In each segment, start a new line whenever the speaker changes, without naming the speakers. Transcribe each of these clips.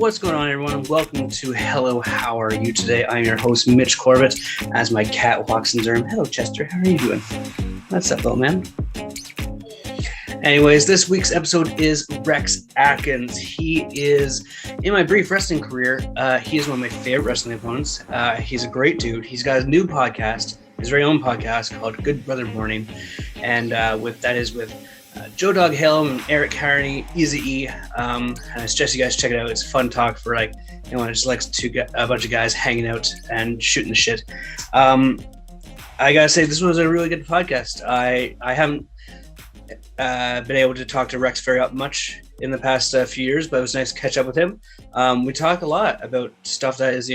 What's going on, everyone? Welcome to Hello, How Are You Today? I'm your host, Mitch Corbett, as my cat walks in the room. Hello, Chester. How are you doing? What's up, little man? Anyways, this week's episode is Rex Atkins. He is, in my brief wrestling career, he is one of my favorite wrestling opponents. He's a great dude. He's got a new podcast, his very own podcast called Good Brother Morning. And with Joe Dog Hill and Eric Carney, Easy E. I suggest you guys check it out. It's fun talk for anyone who just likes a bunch of guys hanging out and shooting the shit. I gotta say, this was a really good podcast. I haven't been able to talk to Rex very much in the past few years, but it was nice to catch up with him. We talk a lot about stuff that is,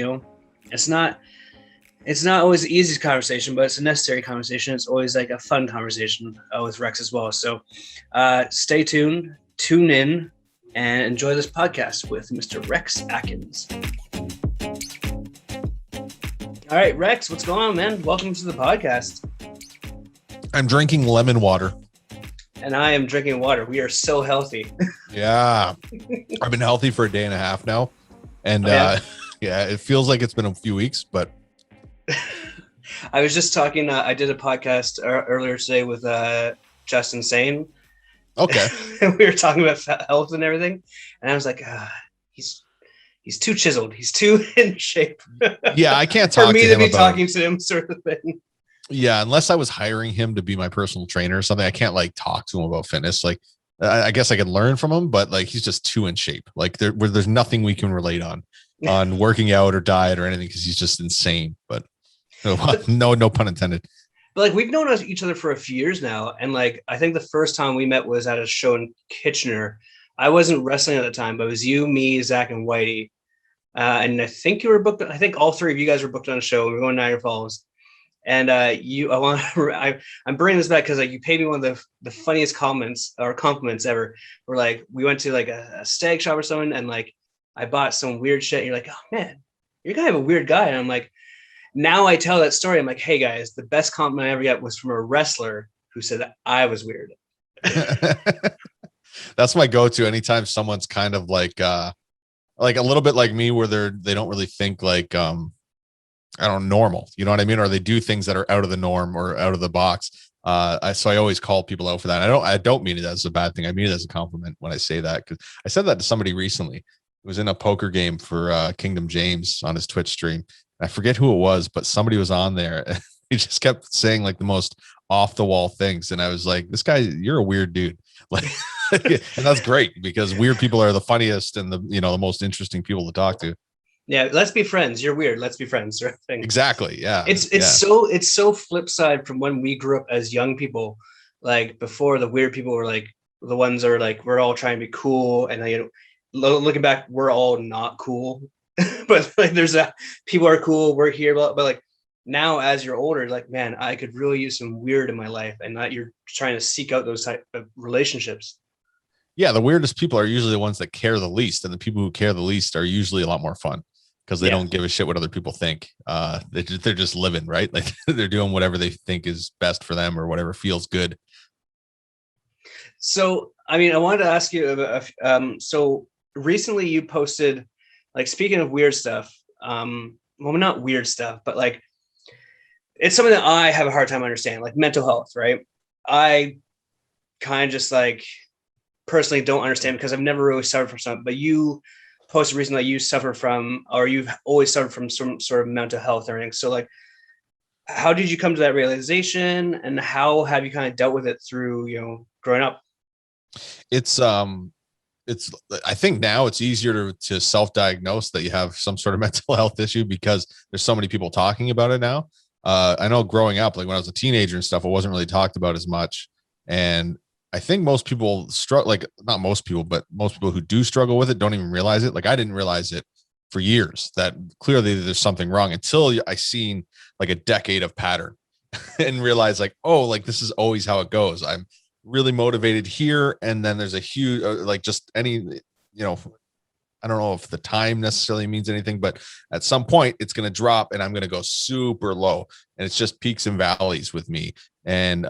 it's not always the easiest conversation, but it's a necessary conversation. It's always like a fun conversation with Rex as well. So stay tuned, tune in, and enjoy this podcast with Mr. Rex Atkins. All right, Rex, what's going on, man? Welcome to the podcast.
I'm drinking lemon water.
And I am drinking water. We are so healthy.
Yeah. I've been healthy for a day and a half now. And it feels like it's been a few weeks, but
I was just talking. I did a podcast earlier today with Justin Sane.
Okay.
And we were talking about health and everything, and I was like, he's too chiseled. He's too in shape.
Yeah, I can't talk
for me
to
to
him
be
about
talking to him, sort of thing.
Yeah, unless I was hiring him to be my personal trainer or something, I can't talk to him about fitness. I guess I could learn from him, but he's just too in shape. There's nothing we can relate on working out or diet or anything because he's just insane. But no pun intended.
But we've known each other for a few years now, and I think the first time we met was at a show in Kitchener. I wasn't wrestling at the time, but it was you, me, Zach, and Whitey. And I think you were booked. I think all three of you guys were booked on a show. We were going to Niagara Falls. And I'm bringing this back because you paid me one of the funniest compliments ever. Where we went to a stag shop or something, and I bought some weird shit. And you're like, oh man, you're kind of a weird guy. And I'm like, now I tell that story. I'm like, hey guys, the best compliment I ever got was from a wrestler who said that I was weird.
That's my go-to anytime someone's kind of a little bit like me, where they don't really think normal, you know what I mean? Or they do things that are out of the norm or out of the box. So I always call people out for that. I don't mean it as a bad thing. I mean it as a compliment when I say that, because I said that to somebody recently. It was in a poker game for Kingdom James on his Twitch stream. I forget who it was, but somebody was on there. And he just kept saying the most off the wall things. And I was like, this guy, you're a weird dude. And that's great because weird people are the funniest and the most interesting people to talk to.
Yeah, let's be friends. You're weird. Let's be friends. Sort of thing.
Exactly. Yeah.
It's so flip side from when we grew up as young people. Before, the weird people were the ones that are we're all trying to be cool, and looking back, we're all not cool. But there's people are cool. We're here, but now as you're older, man, I could really use some weird in my life, and that you're trying to seek out those type of relationships.
Yeah, the weirdest people are usually the ones that care the least, and the people who care the least are usually a lot more fun because they don't give a shit what other people think. They're just living, right? They're doing whatever they think is best for them or whatever feels good.
So, I wanted to ask you about. So recently, you posted. Speaking of weird stuff, well, not weird stuff, but it's something that I have a hard time understanding, mental health, right? I kind of just personally don't understand because I've never really suffered from something, but you posted recently you suffer from, or you've always suffered from some sort of mental health or anything. So how did you come to that realization, and how have you kind of dealt with it through, growing up?
I think now it's easier to self-diagnose that you have some sort of mental health issue because there's so many people talking about it now. I know growing up, when I was a teenager and stuff, it wasn't really talked about as much. And I think most people struggle, not most people, but most people who do struggle with it don't even realize it. I didn't realize it for years that clearly there's something wrong until I seen a decade of pattern and realized this is always how it goes. I'm really motivated here, and then there's a huge just any I don't know if the time necessarily means anything, but at some point it's going to drop and I'm going to go super low, and it's just peaks and valleys with me. And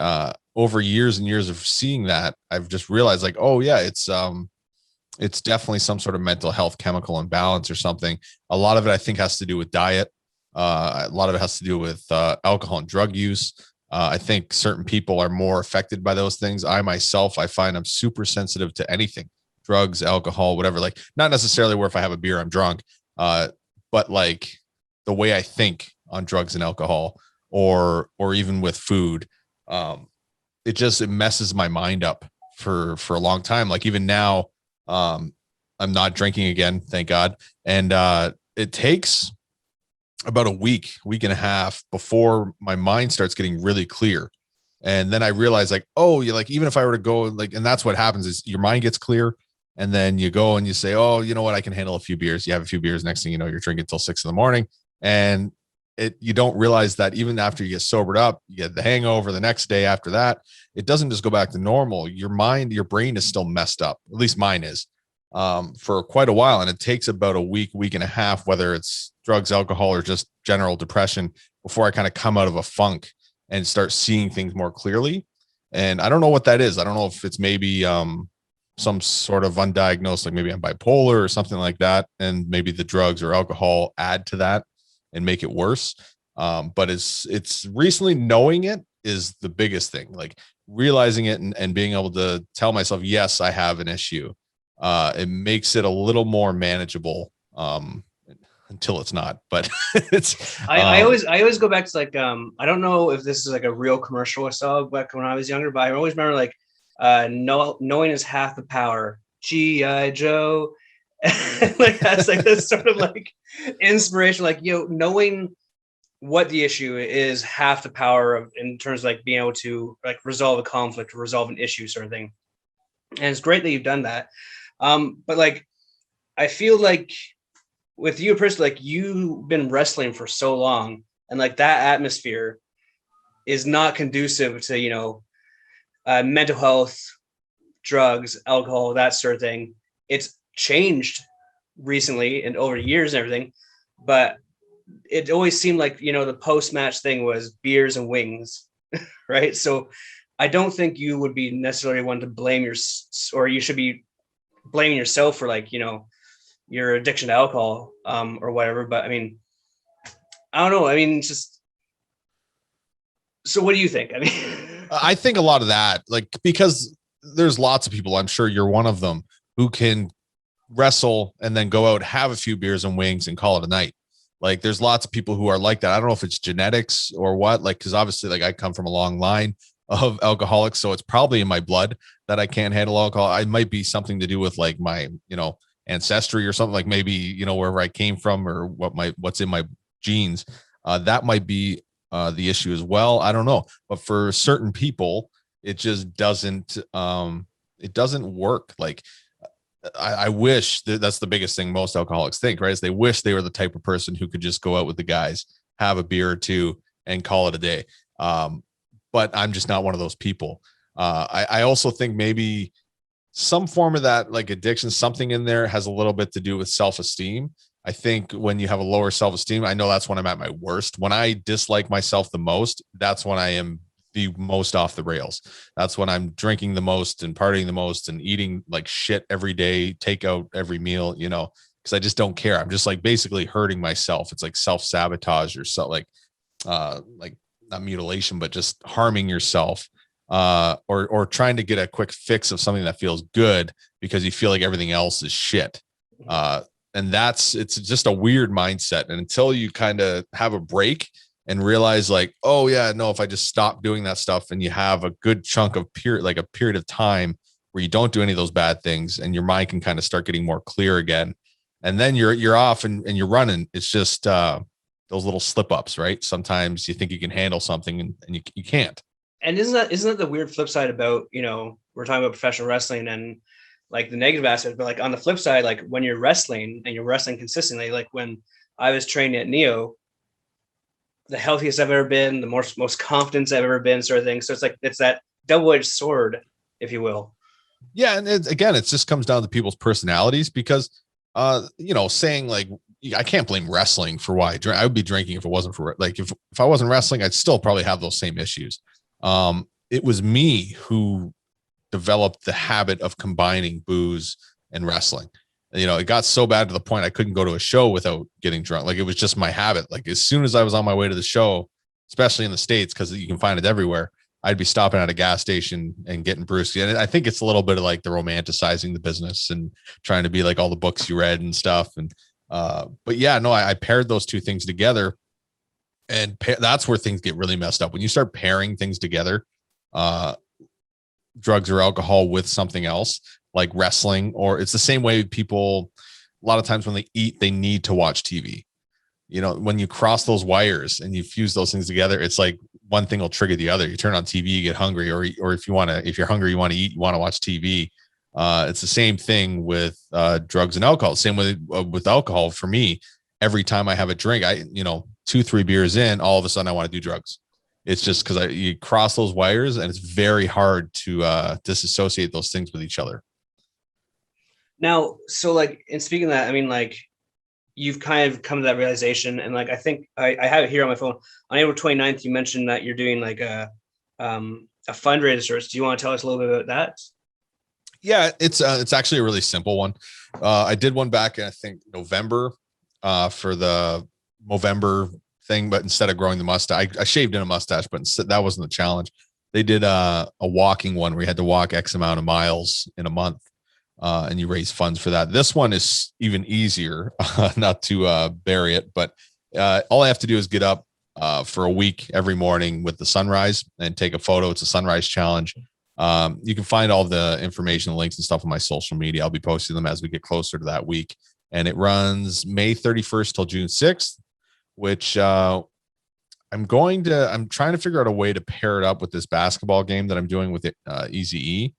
over years and years of seeing that, I've just realized oh yeah, it's it's definitely some sort of mental health chemical imbalance or something. A lot of it, I think, has to do with diet. A lot of it has to do with alcohol and drug use. I think certain people are more affected by those things. I myself, I find I'm super sensitive to anything, drugs, alcohol, whatever. Like, not necessarily where if I have a beer, I'm drunk, but like the way I think on drugs and alcohol, or even with food, it messes my mind up for a long time. Like even now, I'm not drinking again, thank God. And it takes about a week and a half before my mind starts getting really clear. And then I realize like, oh, you like, even if I were to go like, and that's what happens is your mind gets clear. And then you go and you say, oh, you know what? I can handle a few beers. You have a few beers. Next thing you know, you're drinking till 6 a.m. And you don't realize that even after you get sobered up, you get the hangover the next day after that. It doesn't just go back to normal. Your mind, your brain is still messed up. At least mine is, for quite a while. And it takes about a week and a half, whether it's drugs, alcohol, or just general depression, before I kind of come out of a funk and start seeing things more clearly. And I don't know what that is. I don't know if it's maybe some sort of undiagnosed, like maybe I'm bipolar or something like that. And maybe the drugs or alcohol add to that and make it worse. But it's recently knowing it is the biggest thing, like realizing it and being able to tell myself, yes, I have an issue. It makes it a little more manageable, until it's not, but it's,
I always go back to like, I don't know if this is like a real commercial I saw back when I was younger, but I always remember like, knowing is half the power. G.I. Joe. Like that's like this sort of like inspiration, like, knowing what the issue is half the power of, in terms of like being able to like resolve a conflict or resolve an issue sort of thing. And it's great that you've done that. But like, I feel like with you personally, like you've been wrestling for so long, and like that atmosphere is not conducive to, mental health, drugs, alcohol, that sort of thing. It's changed recently and over years and everything, but it always seemed like, the post-match thing was beers and wings, right? So I don't think you would be necessarily one to blame or you should be blaming yourself for like, your addiction to alcohol, or whatever. But I mean, I don't know. I mean, just, so what do you think? I mean,
I think a lot of that, like, because there's lots of people, I'm sure you're one of them, who can wrestle and then go out, have a few beers and wings and call it a night. Like there's lots of people who are like that. I don't know if it's genetics or what, like, cause obviously like I come from a long line of alcoholics. So it's probably in my blood that I can't handle alcohol. I might be something to do with like my, ancestry or something, like maybe, wherever I came from or what's in my genes. That might be the issue as well. I don't know. But for certain people, it just doesn't work. Like I wish that's the biggest thing most alcoholics think, right? Is they wish they were the type of person who could just go out with the guys, have a beer or two and call it a day. But I'm just not one of those people. I also think maybe some form of that, like addiction, something in there has a little bit to do with self-esteem. I think when you have a lower self-esteem, I know that's when I'm at my worst. When I dislike myself the most, that's when I am the most off the rails. That's when I'm drinking the most and partying the most and eating like shit every day, take out every meal, because I just don't care. I'm just like basically hurting myself. It's like self-sabotage or so, like not mutilation, but just harming yourself. Or trying to get a quick fix of something that feels good because you feel like everything else is shit. And it's just a weird mindset. And until you kind of have a break and realize like, oh yeah, no, if I just stop doing that stuff and you have a good chunk of a period of time where you don't do any of those bad things and your mind can kind of start getting more clear again. And then you're off and you're running. It's just, those little slip ups, right? Sometimes you think you can handle something and you can't.
And isn't that the weird flip side about, we're talking about professional wrestling and like the negative aspect, but like on the flip side, like when you're wrestling and you're wrestling consistently, like when I was training at Neo, the healthiest I've ever been, the most confidence I've ever been, sort of thing. So it's like, it's that double-edged sword, if you will.
Yeah. And it just comes down to people's personalities because, saying like, I can't blame wrestling for why I would be drinking if it wasn't for like, if I wasn't wrestling, I'd still probably have those same issues. It was me who developed the habit of combining booze and wrestling. It got so bad to the point I couldn't go to a show without getting drunk. Like, it was just my habit. Like, as soon as I was on my way to the show, especially in the States, because you can find it everywhere, I'd be stopping at a gas station and getting brewski. And I think it's a little bit of like the romanticizing the business and trying to be like all the books you read and stuff. And but yeah, no, I paired those two things together, and that's where things get really messed up when you start pairing things together, drugs or alcohol with something else like wrestling. Or it's the same way people a lot of times when they eat, they need to watch TV. When you cross those wires and you fuse those things together, it's like one thing will trigger the other. You turn on TV, you get hungry, or if you're hungry, you want to eat, you want to watch TV. It's the same thing with drugs and alcohol. Same with alcohol. For me, every time I have a drink, 2-3 beers in, all of a sudden I want to do drugs. It's just because you cross those wires, and it's very hard to disassociate those things with each other.
Now, so like, and speaking of that, I mean, like, you've kind of come to that realization, and like, I think I have it here on my phone. On April 29th, you mentioned that you're doing like a fundraiser. Do you want to tell us a little bit about that?
Yeah, it's actually a really simple one. I did one back in, I think, November for the Movember thing, but instead of growing the mustache, I shaved in a mustache, but instead, that wasn't the challenge. They did a walking one where you had to walk X amount of miles in a month, and you raise funds for that. This one is even easier, not to bury it, but all I have to do is get up for a week every morning with the sunrise and take a photo. It's a sunrise challenge. You can find all the information, links and stuff on my social media. I'll be posting them as we get closer to that week. And it runs May 31st till June 6th, which I'm trying to figure out a way to pair it up with this basketball game that I'm doing with Easy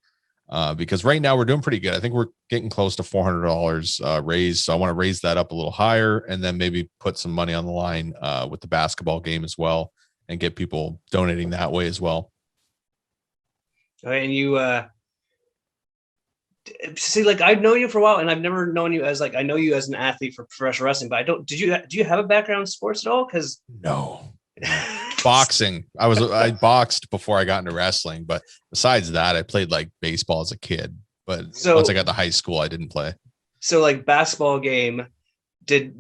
because right now we're doing pretty good. I think we're getting close to $400 raised. So I want to raise that up a little higher, and then maybe put some money on the line with the basketball game as well, and get people donating that way as well.
And you see, like, I've known you for a while, and I've never known you as, like, I know you as an athlete for professional wrestling, but do you have a background in sports at all? Because
no. Boxing. I boxed before I got into wrestling, but besides that, I played like baseball as a kid. But once I got to high school, I didn't play.
So, like, basketball game,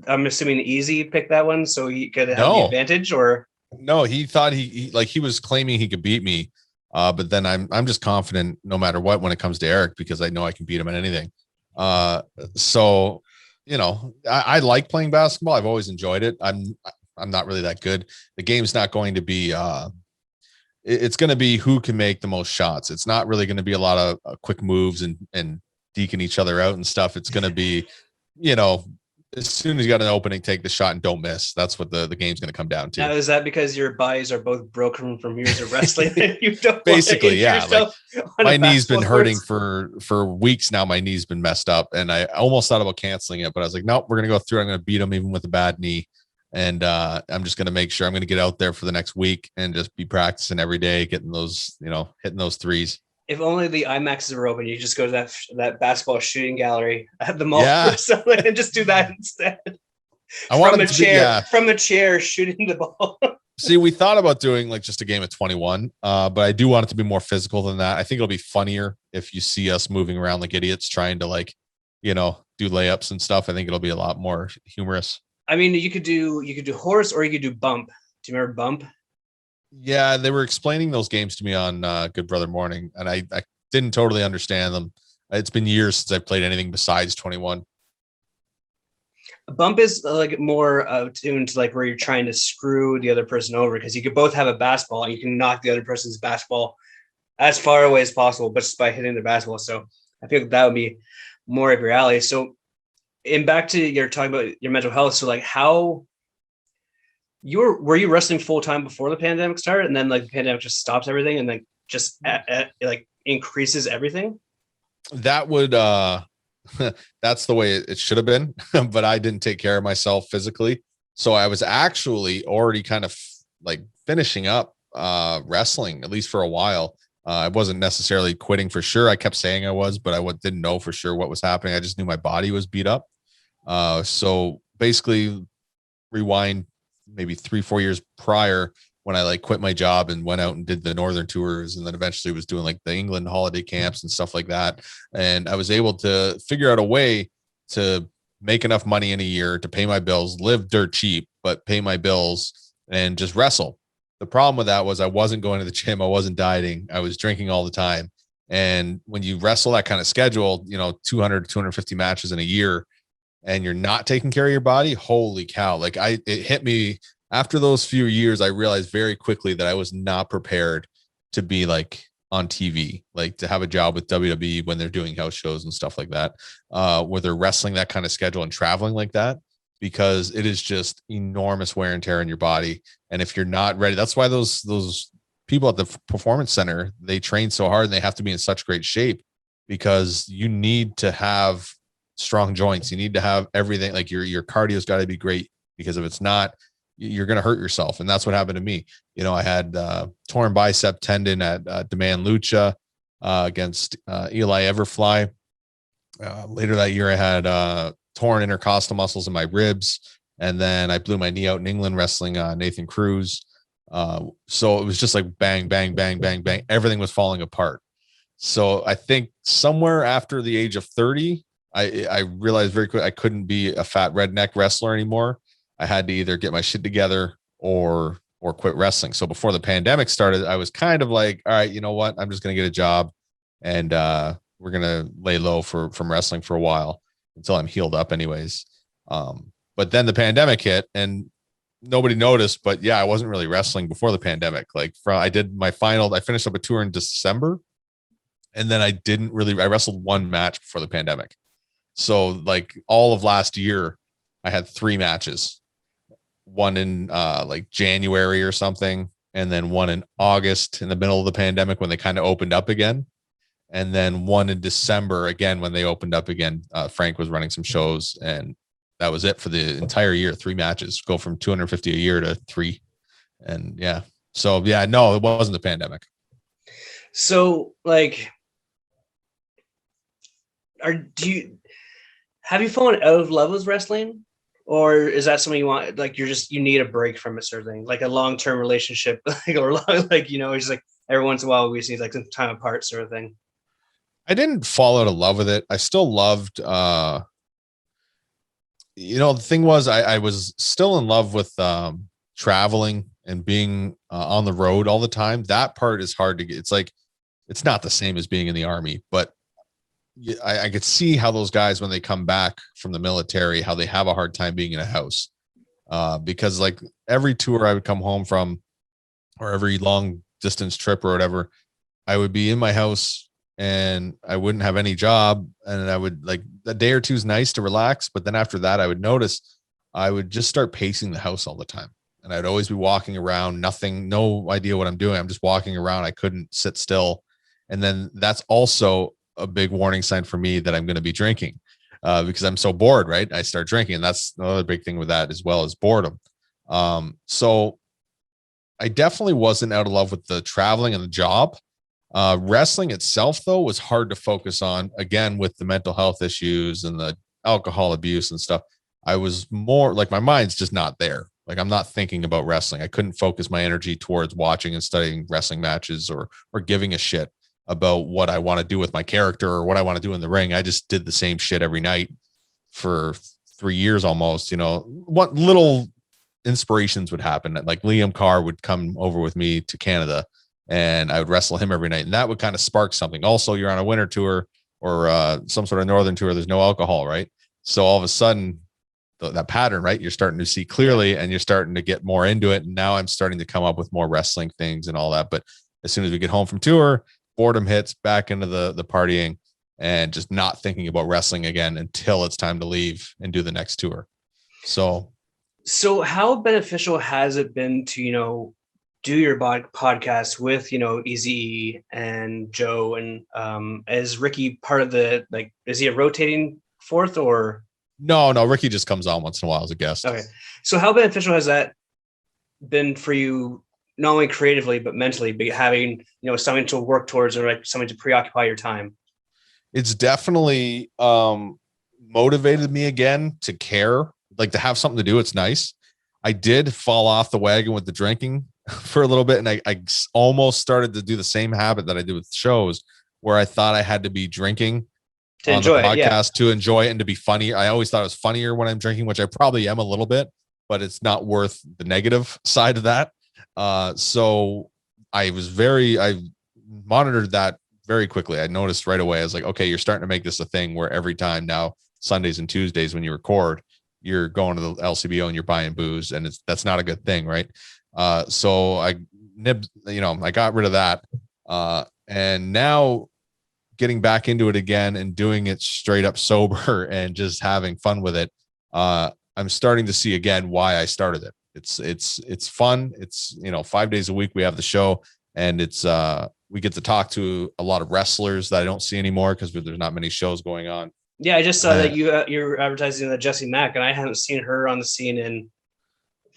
I'm assuming Easy picked that one so he could have the advantage, or
no? He thought he was claiming he could beat me. But then I'm just confident no matter what when it comes to Eric, because I know I can beat him at anything. So I like playing basketball. I've always enjoyed it. I'm not really that good. The game's not going to be it's going to be who can make the most shots. It's not really going to be a lot of quick moves and deking each other out and stuff. It's going to be, as soon as you got an opening, take the shot and don't miss. That's what the game's going to come down to.
Now, is that because your bodies are both broken from years of wrestling? You don't
basically, yeah. Like, my knee's been hurting for weeks now. My knee's been messed up, and I almost thought about canceling it, but I was like, nope, we're going to go through. I'm going to beat him even with a bad knee. And I'm just going to make sure I'm going to get out there for the next week and just be practicing every day, getting those, hitting those threes.
If only the IMAXs were open, you just go to that basketball shooting gallery at the mall or something and just do that instead. From a chair shooting the ball.
See, we thought about doing like just a game of 21, but I do want it to be more physical than that. I think it'll be funnier if you see us moving around like idiots trying to do layups and stuff. I think it'll be a lot more humorous.
I mean, you could do horse, or you could do bump. Do you remember bump?
Yeah, they were explaining those games to me on Good Brother Morning, and I didn't totally understand them. It's been years since I've played anything besides 21.
Bump is like more tuned to like where you're trying to screw the other person over, because you could both have a basketball and you can knock the other person's basketball as far away as possible, but just by hitting the basketball. So I feel like that would be more of your alley. So, and back to your talking about your mental health. So, like, how were you wrestling full time before the pandemic started, and then like the pandemic just stops everything and like just like increases everything?
That would that's the way it should have been, but I didn't take care of myself physically, so I was actually already kind of like finishing up wrestling, at least for a while. I wasn't necessarily quitting for sure. I kept saying I was, but I didn't know for sure what was happening. I just knew my body was beat up. So basically, rewind maybe 3-4 years prior, when I like quit my job and went out and did the northern tours, and then eventually was doing like the England holiday camps and stuff like that. And I was able to figure out a way to make enough money in a year to pay my bills, live dirt cheap, but pay my bills and just wrestle. The problem with that was I wasn't going to the gym. I wasn't dieting. I was drinking all the time. And when you wrestle that kind of schedule, 200 to 250 matches in a year, and you're not taking care of your body, holy cow. Like it hit me after those few years. I realized very quickly that I was not prepared to be like on TV, like to have a job with WWE when they're doing house shows and stuff like that, where they're wrestling that kind of schedule and traveling like that, because it is just enormous wear and tear in your body. And if you're not ready, that's why those people at the performance center, they train so hard and they have to be in such great shape, because you need to have strong joints. You need to have everything. Like your cardio's got to be great, because if it's not, you're going to hurt yourself. And that's what happened to me. I had torn bicep tendon at Demand Lucha against Eli Everfly. Later that year, I had torn intercostal muscles in my ribs. And then I blew my knee out in England wrestling Nathan Cruz. So it was just like bang, bang, bang, bang, bang. Everything was falling apart. So I think somewhere after the age of 30, I realized very quick I couldn't be a fat redneck wrestler anymore. I had to either get my shit together or quit wrestling. So before the pandemic started, I was kind of like, all right, you know what? I'm just going to get a job, and we're going to lay low from wrestling for a while until I'm healed up anyways. But then the pandemic hit and nobody noticed, but yeah, I wasn't really wrestling before the pandemic. Like I finished up a tour in December, and then I wrestled one match before the pandemic. So like all of last year, I had 3 matches, one in like January or something, and then one in August in the middle of the pandemic when they kind of opened up again. And then one in December again, when they opened up again. Frank was running some shows, and that was it for the entire year. 3 matches, go from 250 a year to 3. And yeah. So yeah, no, it wasn't the pandemic.
So like, have you fallen out of love with wrestling, or is that something you want? Like you need a break from it, sort of thing, like a long-term relationship, or like, it's like every once in a while we just need like some time apart, sort of thing.
I didn't fall out of love with it. I still loved, the thing was I was still in love with traveling and being on the road all the time. That part is hard to get. It's like, it's not the same as being in the army, but I could see how those guys, when they come back from the military, how they have a hard time being in a house, because like every tour I would come home from, or every long distance trip or whatever, I would be in my house and I wouldn't have any job. And I would, like, a day or two is nice to relax. But then after that, I would notice I would just start pacing the house all the time. And I'd always be walking around, no idea what I'm doing. I'm just walking around. I couldn't sit still. And then that's also a big warning sign for me that I'm going to be drinking, because I'm so bored, right? I start drinking. And that's another big thing with that, as well as boredom. So I definitely wasn't out of love with the traveling and the job. Wrestling itself, though, was hard to focus on, again, with the mental health issues and the alcohol abuse and stuff. I was more like, my mind's just not there. Like, I'm not thinking about wrestling. I couldn't focus my energy towards watching and studying wrestling matches, or giving a shit about what I want to do with my character or what I want to do in the ring. I just did the same shit every night for 3 years almost. What little inspirations would happen. Like Liam Carr would come over with me to Canada, and I would wrestle him every night. And that would kind of spark something. Also, you're on a winter tour or some sort of northern tour. There's no alcohol, right? So all of a sudden, that pattern, right? You're starting to see clearly, and you're starting to get more into it. And now I'm starting to come up with more wrestling things and all that. But as soon as we get home from tour, boredom hits, back into the partying, and just not thinking about wrestling again until it's time to leave and do the next tour. So
how beneficial has it been to, do your podcast with, Easy and Joe, and is Ricky part of the, like, is he a rotating fourth, or?
No, Ricky just comes on once in a while as a guest.
Okay. So how beneficial has that been for you, not only creatively, but mentally, but having, something to work towards, or like something to preoccupy your time?
It's definitely motivated me again to care, like to have something to do. It's nice. I did fall off the wagon with the drinking for a little bit. And I almost started to do the same habit that I did with shows where I thought I had to be drinking
To
on the
enjoy it, yeah.
podcast to enjoy it and to be funny. I always thought it was funnier when I'm drinking, which I probably am a little bit, but it's not worth the negative side of that. So I monitored that very quickly. I noticed right away. I was like, okay, you're starting to make this a thing where every time now, Sundays and Tuesdays when you record, you're going to the LCBO and you're buying booze, and that's not a good thing, right? So I got rid of that. And now getting back into it again and doing it straight up sober and just having fun with it. I'm starting to see again why I started it. It's fun. It's, 5 days a week we have the show, and it's we get to talk to a lot of wrestlers that I don't see anymore because there's not many shows going on.
Yeah, I just saw that you're advertising that Jessie Mack, and I haven't seen her on the scene in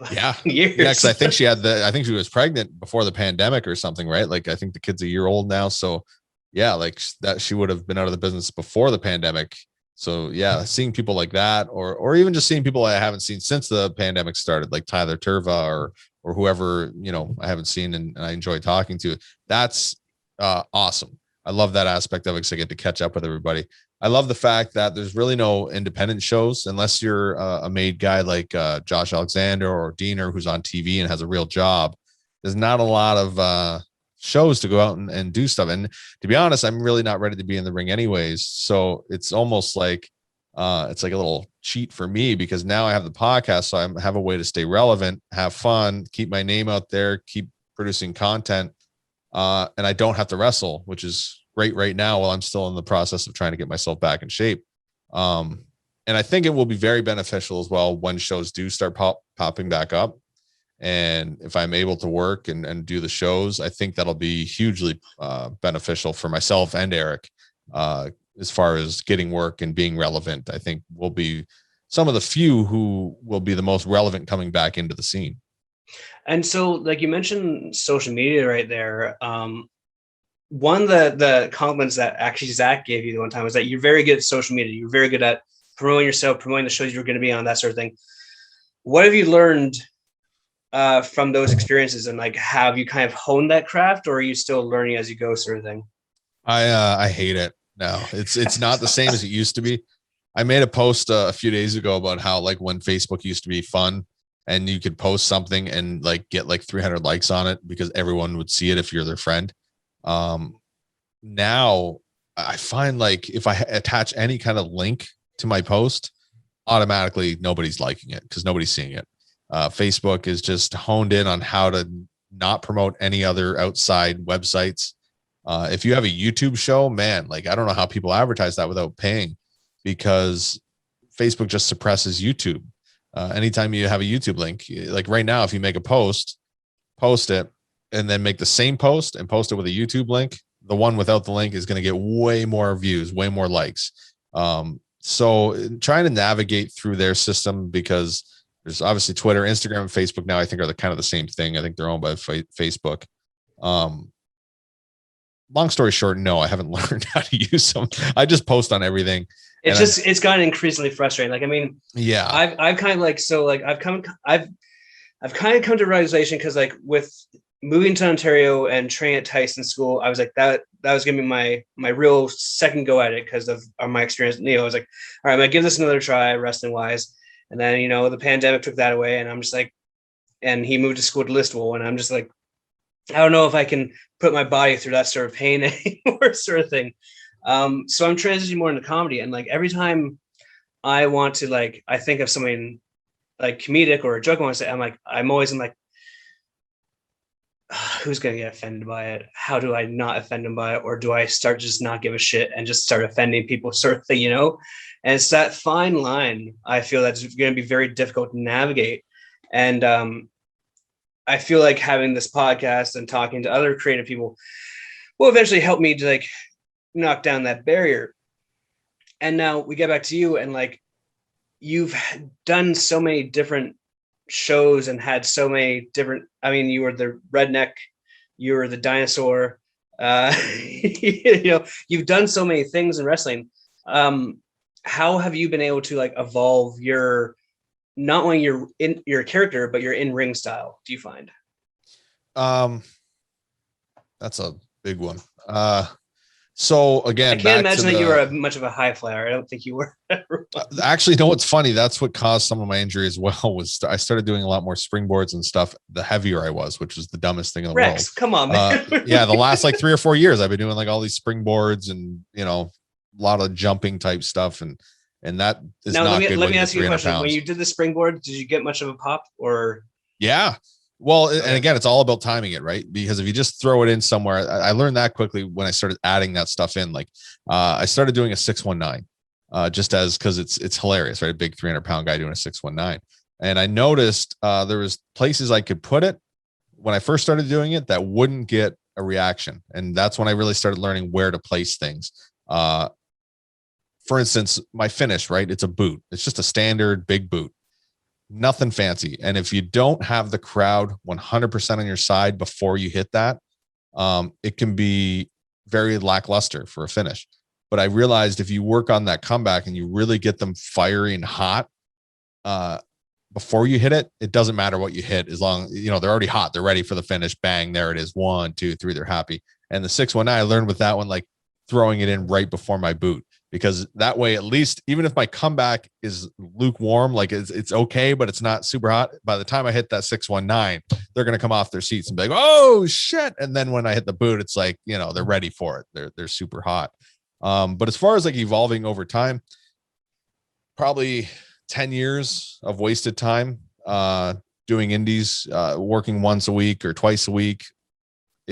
years.
Yeah, because I think she was pregnant before the pandemic or something, right? Like I think the kid's a year old now, so yeah, like that she would have been out of the business before the pandemic. So yeah, seeing people like that, or even just seeing people I haven't seen since the pandemic started, like Tyler Turva or whoever I haven't seen and I enjoy talking to. That's awesome. I love that aspect of it because I get to catch up with everybody. I love the fact that there's really no independent shows unless you're a made guy like Josh Alexander or Diener who's on TV and has a real job. There's not a lot of shows to go out and do stuff. And to be honest, I'm really not ready to be in the ring anyways. So it's almost like it's like a little cheat for me because now I have the podcast. So I have a way to stay relevant, have fun, keep my name out there, keep producing content. And I don't have to wrestle, which is great right now while I'm still in the process of trying to get myself back in shape. And I think it will be very beneficial as well when shows do start popping back up. And if I'm able to work and do the shows, I think that'll be hugely beneficial for myself and Eric as far as getting work and being relevant. I think we'll be some of the few who will be the most relevant coming back into the scene.
And so, like you mentioned social media right there. One of the compliments that actually Zach gave you the one time was that you're very good at social media. You're very good at promoting yourself, promoting the shows you're going to be on, that sort of thing. What have you learned from those experiences, and like have you kind of honed that craft, or are you still learning as you go, sort of thing?
I hate it now. It's not the same as it used to be. I made a post a few days ago about how like when Facebook used to be fun and you could post something and like get like 300 likes on it because everyone would see it if you're their friend. Now I find like if I attach any kind of link to my post, automatically nobody's liking it because nobody's seeing it. Facebook is just honed in on how to not promote any other outside websites. If you have a YouTube show, man, like I don't know how people advertise that without paying because Facebook just suppresses YouTube. Anytime you have a YouTube link, like right now, if you make a post it, and then make the same post and post it with a YouTube link, the one without the link is going to get way more views, way more likes. So trying to navigate through their system because there's obviously Twitter, Instagram, and Facebook now I think are the kind of the same thing. I think they're owned by Facebook. Long story short, no, I haven't learned how to use them. I just post on everything.
It's gotten increasingly frustrating. Like, I mean,
yeah,
I've kind of like, so like I've kind of come to realization because like with moving to Ontario and training at Tyson School, I was like that was gonna be my real second go at it because of my experience. I was like, all right, I'm gonna give this another try wrestling wise. And then the pandemic took that away, and I'm just like, and he moved to school to Listowel, and I'm just like, I don't know if I can put my body through that sort of pain anymore, sort of thing. So I'm transitioning more into comedy, and like every time I want to like I think of something like comedic or a joke I want to say, I'm always like, who's going to get offended by it? How do I not offend them by it? Or do I start just not give a shit and just start offending people, sort of thing, And it's that fine line, I feel that's going to be very difficult to navigate. And I feel like having this podcast and talking to other creative people will eventually help me to like knock down that barrier. And now we get back to you, and like you've done so many different shows and had so many different, I mean, you were the redneck, you were the dinosaur, you've done so many things in wrestling. How have you been able to like evolve your, not only your character, but your in-ring style, do you find?
That's a big one. So again,
I can't imagine that you were much of a high flyer. I don't think you were.
Actually, no, what's funny, that's what caused some of my injury as well, was I started doing a lot more springboards and stuff the heavier I was, which was the dumbest thing in the
Rex,
world.
come on, man.
Yeah, the last like 3 or 4 years I've been doing like all these springboards and a lot of jumping type stuff, and that is
now,
not good.
Let me ask you a question.
Pounds.
When you did the springboard, did you get much of a pop? Or
yeah. Well, and again, it's all about timing it, right? Because if you just throw it in somewhere, I learned that quickly when I started adding that stuff in. Like, I started doing a 619, just as because it's hilarious, right? A big 300-pound guy doing a 619, and I noticed there was places I could put it when I first started doing it that wouldn't get a reaction, and that's when I really started learning where to place things. For instance, my finish, right? It's a boot. It's just a standard big boot. Nothing fancy. And if you don't have the crowd 100% on your side before you hit that, it can be very lackluster for a finish. But I realized if you work on that comeback and you really get them fiery and hot before you hit it, it doesn't matter what you hit, as long they're already hot, they're ready for the finish. Bang, there it is. 1, 2, 3, they're happy. And the 619, I learned with that one, like throwing it in right before my boot. Because that way, at least, even if my comeback is lukewarm, like it's okay, but it's not super hot, by the time I hit that 619, they're going to come off their seats and be like, oh shit. And then when I hit the boot, it's like, they're ready for it. They're super hot. But as far as like evolving over time, probably 10 years of wasted time, doing indies, working once a week or twice a week.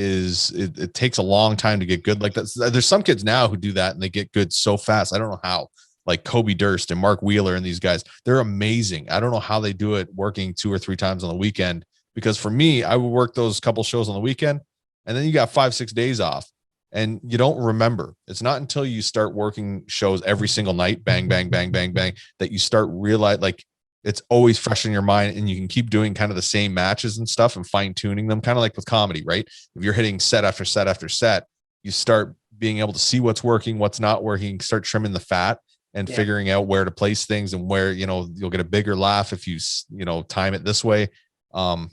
It takes a long time to get good. Like there's some kids now who do that and they get good so fast. I don't know how. Like Kobe Durst and Mark Wheeler and these guys, they're amazing. I don't know how they do it working 2 or 3 times on the weekend, because for me, I would work those couple shows on the weekend and then you got 5-6 days off and you don't remember. It's not until you start working shows every single night, bang, bang, bang, bang, bang, that you start realize like it's always fresh in your mind, and you can keep doing kind of the same matches and stuff and fine tuning them, kind of like with comedy, right? If you're hitting set after set after set, you start being able to see what's working, what's not working, start trimming the fat and figuring out where to place things and where, you'll get a bigger laugh if you time it this way. And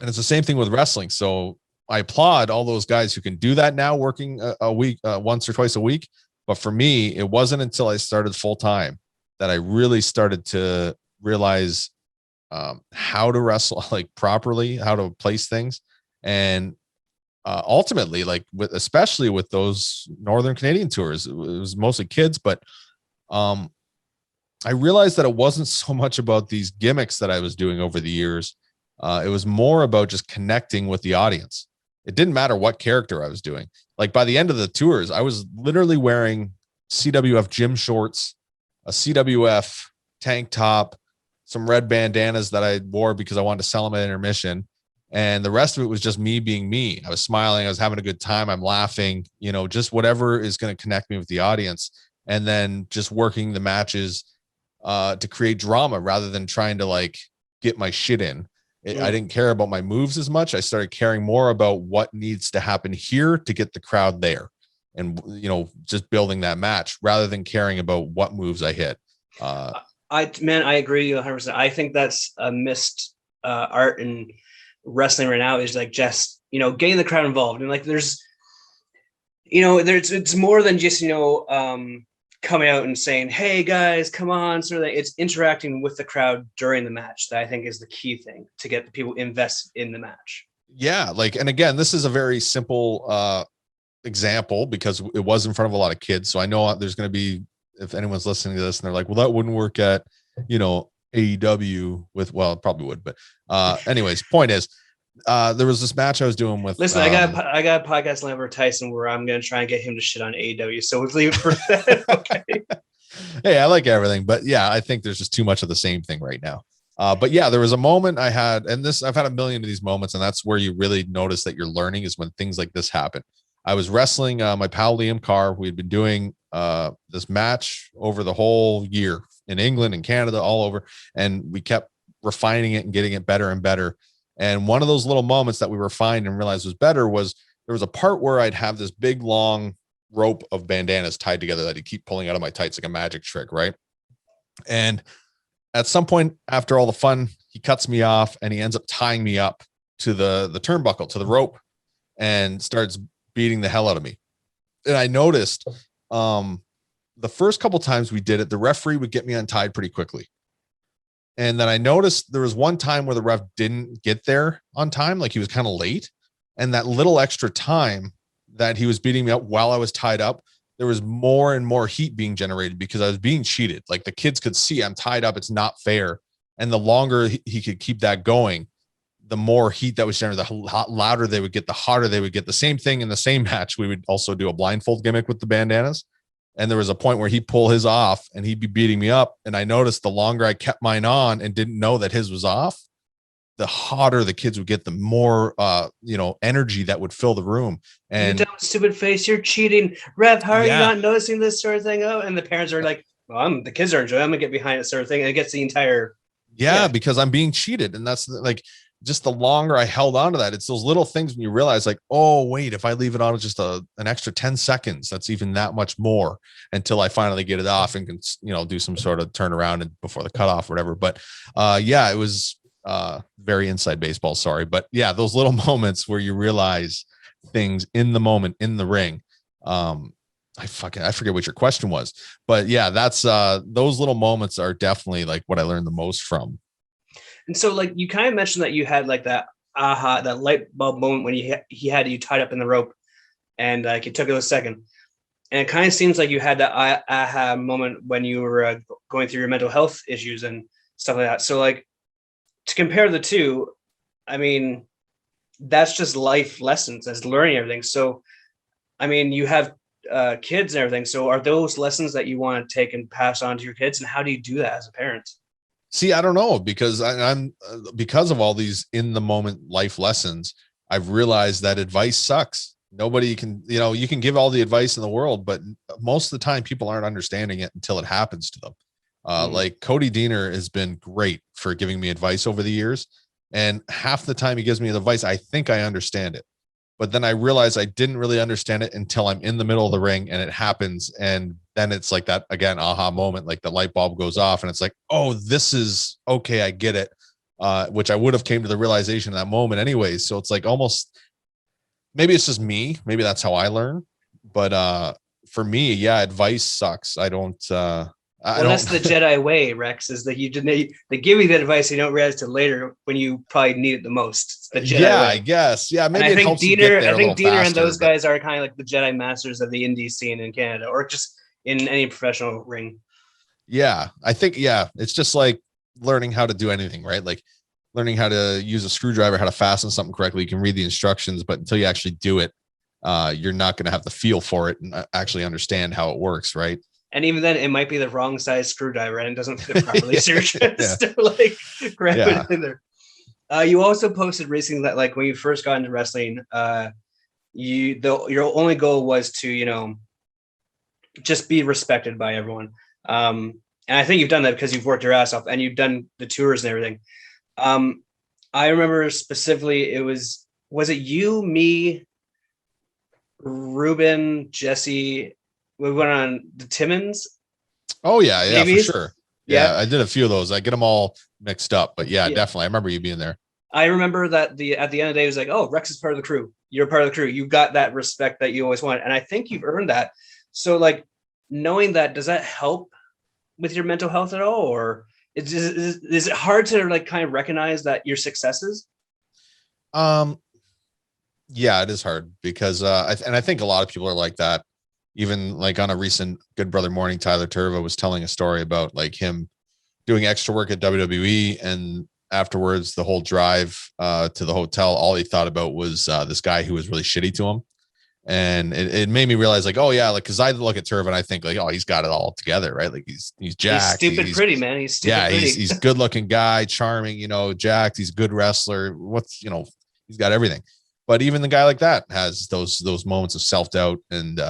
it's the same thing with wrestling. So I applaud all those guys who can do that now, working a week, once or twice a week. But for me, it wasn't until I started full time that I really started to realize how to wrestle like properly, how to place things. And ultimately, like especially with those Northern Canadian tours, it was mostly kids, but I realized that it wasn't so much about these gimmicks that I was doing over the years. It was more about just connecting with the audience. It didn't matter what character I was doing. Like by the end of the tours, I was literally wearing CWF gym shorts, a CWF tank top, some red bandanas that I wore because I wanted to sell them at intermission. And the rest of it was just me being me. I was smiling. I was having a good time. I'm laughing, just whatever is going to connect me with the audience. And then just working the matches to create drama rather than trying to like get my shit in. I didn't care about my moves as much. I started caring more about what needs to happen here to get the crowd there. And, just building that match rather than caring about what moves I hit.
I agree 100%. I think that's a missed art in wrestling right now, is like just, getting the crowd involved. And like, it's more than just, coming out and saying, hey guys, come on. Sort of like, it's interacting with the crowd during the match that I think is the key thing to get the people invested in the match.
Yeah. Like, and again, this is a very simple example because it was in front of a lot of kids. So I know there's going to be, if anyone's listening to this and they're like, well, that wouldn't work at, AEW with, well, it probably would, but anyways, point is, there was this match I was doing with.
Listen, I got a podcast with Tyson where I'm going to try and get him to shit on AEW. So we'll leave it for that. Okay.
Hey, I like everything, but yeah, I think there's just too much of the same thing right now. But yeah, there was a moment I had, and I've had a million of these moments, and that's where you really notice that you're learning, is when things like this happen. I was wrestling my pal Liam Carr. We had been doing this match over the whole year in England and Canada, all over, and we kept refining it and getting it better and better. And one of those little moments that we refined and realized was better was there was a part where I'd have this big long rope of bandanas tied together that he'd keep pulling out of my tights like a magic trick, right? And at some point after all the fun, he cuts me off and he ends up tying me up to the turnbuckle, to the rope, and starts beating the hell out of me. And I noticed the first couple times we did it, the referee would get me untied pretty quickly. And then I noticed there was one time where the ref didn't get there on time, like he was kind of late. And that little extra time that he was beating me up while I was tied up, there was more and more heat being generated because I was being cheated. Like the kids could see I'm tied up. It's not fair. And the longer he could keep that going, the more heat that was generated, the louder they would get, the hotter they would get. The same thing in the same match. We would also do a blindfold gimmick with the bandanas. And there was a point where he'd pull his off and he'd be beating me up. And I noticed the longer I kept mine on and didn't know that his was off, the hotter the kids would get, the more, energy that would fill the room. And
you dumb stupid face, you're cheating. Ref, how are you not noticing this sort of thing? Oh, and the parents are like, well, the kids are enjoying it. I'm gonna get behind it sort of thing. And it gets the entire.
Yeah, because I'm being cheated. And that's like, just the longer I held on to that, it's those little things when you realize like, oh, wait, if I leave it on just an extra 10 seconds, that's even that much more until I finally get it off and can, do some sort of turnaround and before the cutoff or whatever. But it was very inside baseball. Sorry. But yeah, those little moments where you realize things in the moment in the ring. I forget what your question was, but yeah, that's those little moments are definitely like what I learned the most from.
And so, like, you kind of mentioned that you had like that light bulb moment when he had you tied up in the rope, and like it took a second. And it kind of seems like you had that aha moment when you were going through your mental health issues and stuff like that. So, like, to compare the two, I mean, that's just life lessons, as learning everything. So, I mean, you have kids and everything. So, are those lessons that you want to take and pass on to your kids? And how do you do that as a parent?
See, I don't know, because I'm because of all these in the moment life lessons, I've realized that advice sucks. Nobody can, you can give all the advice in the world, but most of the time people aren't understanding it until it happens to them. Like Cody Deaner has been great for giving me advice over the years. And half the time he gives me advice, I think I understand it. But then I realize I didn't really understand it until I'm in the middle of the ring and it happens. And then it's like that, again, aha moment, like the light bulb goes off and it's like, oh, this is okay. I get it. Which I would have came to the realization in that moment anyways. So it's like almost, maybe it's just me. Maybe that's how I learn. But for me, yeah, advice sucks.
That's the Jedi way, Rex, is that they give you that advice you don't realize till later when you probably need it the most. It's the Jedi way.
I guess. Yeah, maybe
I think Deaner and those
but
guys are kind of like the Jedi masters of the indie scene in Canada, or just in any professional ring.
Yeah, I think, it's just like learning how to do anything, right? Like learning how to use a screwdriver, how to fasten something correctly. You can read the instructions, but until you actually do it, you're not going to have the feel for it and actually understand how it works, right?
And even then, it might be the wrong size screwdriver and it doesn't fit properly. So you're just to like grab it in there. You also posted recently that like when you first got into wrestling, your only goal was to, just be respected by everyone. And I think you've done that because you've worked your ass off and you've done the tours and everything. I remember specifically, was it you, me, Ruben, Jesse? We went on the Timmins.
Oh yeah, for sure.
Yeah,
I did a few of those. I get them all mixed up, but yeah, definitely. I remember you being there.
I remember that at the end of the day, it was like, oh, Rex is part of the crew. You're part of the crew. You got that respect that you always wanted. And I think you've earned that. So like knowing that, does that help with your mental health at all? Or is it hard to like kind of recognize that your successes?
Yeah, it is hard because I think a lot of people are like that. Even like on a recent Good Brother Morning, Tyler Turva was telling a story about like him doing extra work at WWE, and afterwards the whole drive to the hotel, all he thought about was this guy who was really shitty to him. And it made me realize like, oh yeah, like, cause I look at Turva and I think like, oh, he's got it all together, right? Like he's jacked.
He's stupid pretty, man. He's stupid pretty.
He's good looking guy, charming, jacked. He's a good wrestler. He's got everything. But even the guy like that has those moments of self-doubt and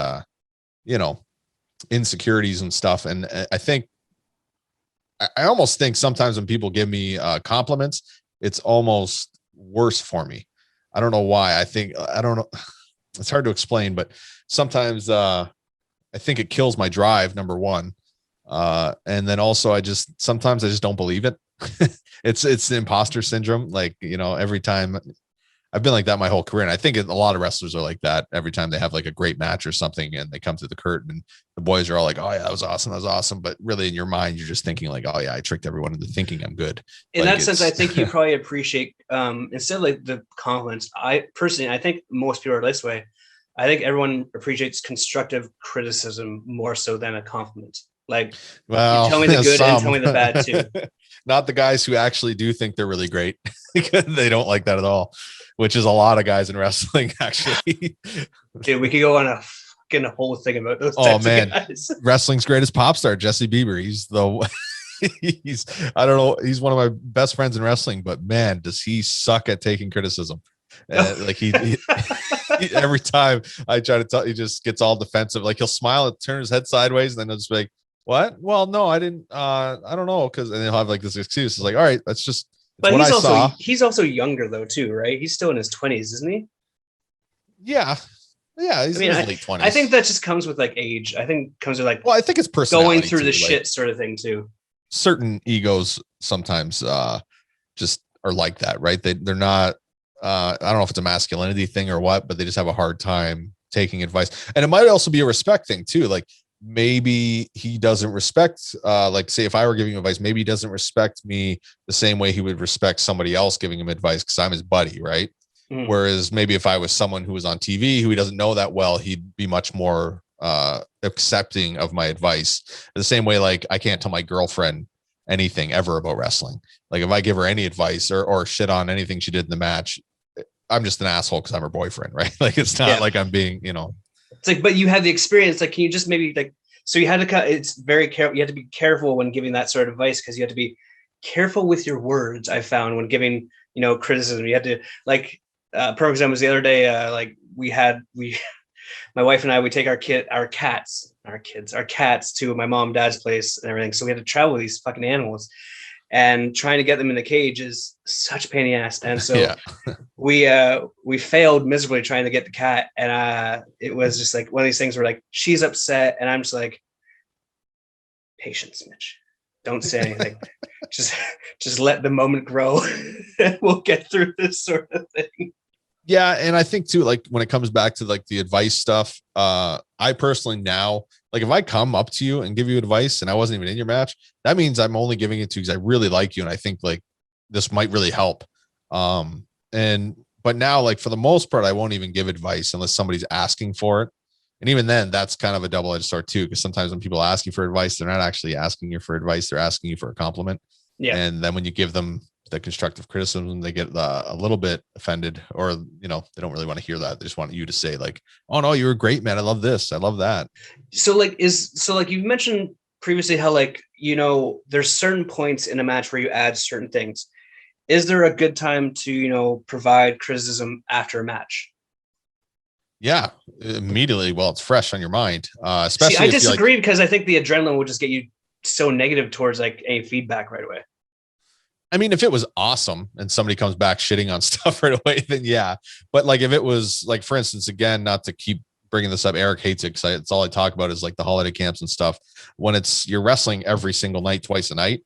insecurities and stuff. And I almost think sometimes when people give me compliments, it's almost worse for me. I don't know why. I don't know. It's hard to explain, but sometimes I think it kills my drive, number one. And then also sometimes I just don't believe it. It's the imposter syndrome. Like, every time I've been like that my whole career. And I think a lot of wrestlers are like that every time they have like a great match or something and they come to the curtain and the boys are all like, oh yeah, that was awesome. That was awesome. But really in your mind, you're just thinking like, oh yeah, I tricked everyone into thinking I'm good.
In
like
that sense, I think you probably appreciate, instead of like the compliments, I think most people are this way. I think everyone appreciates constructive criticism more so than a compliment. Like,
well,
you tell me the good and tell me the bad too.
Not the guys who actually do think they're really great. They don't like that at all, which is a lot of guys in wrestling, actually.
Dude, we could go on a fucking whole thing about those types of guys.
Wrestling's greatest pop star, Jesse Bieber. He's I don't know, he's one of my best friends in wrestling, but man, does he suck at taking criticism. Like he every time I try to tell, he just gets all defensive. Like he'll smile and turn his head sideways, and then he'll just be like, what? Well, no, I didn't. I don't know, and then he'll have like this excuse. It's like, all right, that's just.
But he's also younger though too, right? He's still in his 20s, isn't he?
Yeah, he's in his late 20s.
I think that just comes with like age. I think comes with like.
Well, I think it's personality
going through
too,
the shit sort of thing too.
Certain egos sometimes just are like that, right? They're not. I don't know if it's a masculinity thing or what, but they just have a hard time taking advice. And it might also be a respect thing too. Like maybe he doesn't respect, like say if I were giving him advice, maybe he doesn't respect me the same way he would respect somebody else giving him advice because I'm his buddy, right? Mm. Whereas maybe if I was someone who was on TV who he doesn't know that well, he'd be much more accepting of my advice. The same way, like I can't tell my girlfriend anything ever about wrestling. Like if I give her any advice or shit on anything she did in the match, I'm just an asshole because I'm her boyfriend, right? Like it's not like I'm being,
It's like, but you have the experience. Like, can you just maybe like, so you had to cut. It's very careful. You have to be careful when giving that sort of advice because you have to be careful with your words. I found when giving, criticism, you have to like. Perfect example was the other day. Like my wife and I, we take our cats to my mom and dad's place and everything. So we had to travel with these fucking animals. And trying to get them in the cage is such a pain in the ass. And so we failed miserably trying to get the cat. And it was just like one of these things where like, she's upset. And I'm just like, patience, Mitch. Don't say anything. just let the moment grow. And we'll get through this sort of thing.
Yeah. And I think too, like when it comes back to like the advice stuff, I personally now, like if I come up to you and give you advice and I wasn't even in your match, that means I'm only giving it to you because I really like you. And I think like this might really help. But now like for the most part, I won't even give advice unless somebody's asking for it. And even then that's kind of a double-edged sword too. Because sometimes when people ask you for advice, they're not actually asking you for advice. They're asking you for a compliment. Yeah. And then when you give them the constructive criticism, they get a little bit offended or, they don't really want to hear that. They just want you to say like, oh no, you were great, man. I love this. I love that.
So like you've mentioned previously how like, there's certain points in a match where you add certain things. Is there a good time to, provide criticism after a match?
Yeah, immediately. Well, it's fresh on your mind. Especially
I disagree because I think the adrenaline will just get you so negative towards like any feedback right away.
I mean, if it was awesome and somebody comes back shitting on stuff right away, then yeah. But like if it was like, for instance, again, not to keep bringing this up, Eric hates it because it's all I talk about is like the holiday camps and stuff. When you're wrestling every single night, twice a night,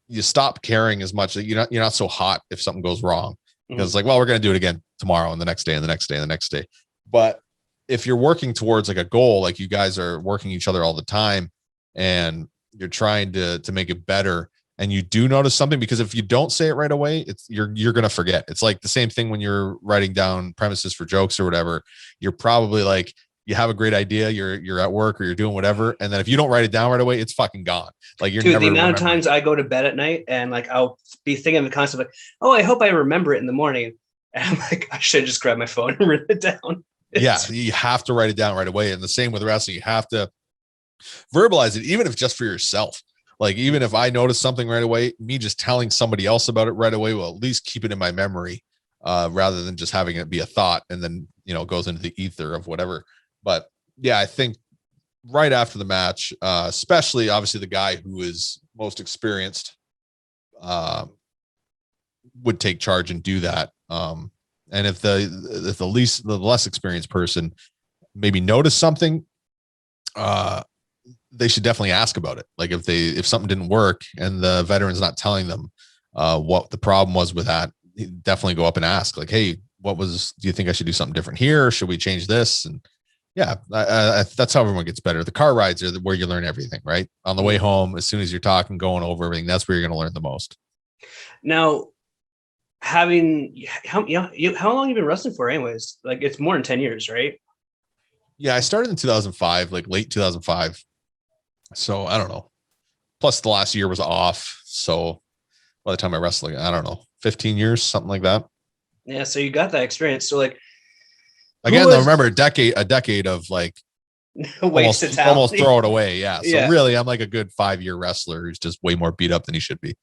you stop caring as much. You're not so hot if something goes wrong because it's like, well, we're going to do it again tomorrow and the next day and the next day and the next day. But if you're working towards like a goal, like you guys are working each other all the time and you're trying to make it better, and you do notice something, because if you don't say it right away, you're going to forget. It's like the same thing when you're writing down premises for jokes or whatever. You're probably like, you have a great idea, you're at work or you're doing whatever, and then if you don't write it down right away, it's fucking gone. Like you're never. The amount of times
I go to bed at night and like I'll be thinking the concept like, oh, I hope I remember it in the morning, and I'm like, I should just grab my phone and write it down.
Yeah, you have to write it down right away. And the same with wrestling, you have to verbalize it, even if just for yourself. Like, even if I notice something right away, me just telling somebody else about it right away will at least keep it in my memory, rather than just having it be a thought and then, goes into the ether of whatever. But yeah, I think right after the match, especially obviously the guy who is most experienced, would take charge and do that. And if the less experienced person maybe notice something, they should definitely ask about it. Like if something didn't work and the veteran's not telling them what the problem was with that, definitely go up and ask like, hey, do you think I should do something different here? Or should we change this? And yeah, that's how everyone gets better. The car rides are where you learn everything, right? On the way home, as soon as you're talking, going over everything, that's where you're going to learn the most.
Now, how long have you been wrestling for anyways? Like it's more than 10 years, right?
Yeah, I started in 2005, like late 2005. So I don't know. Plus the last year was off. So by the time I wrestled, I don't know, 15 years, something like that.
Yeah. So you got that experience. So like,
again, though, remember a decade of like almost throw it away. Yeah. So really I'm like a good 5-year wrestler who's just way more beat up than he should be.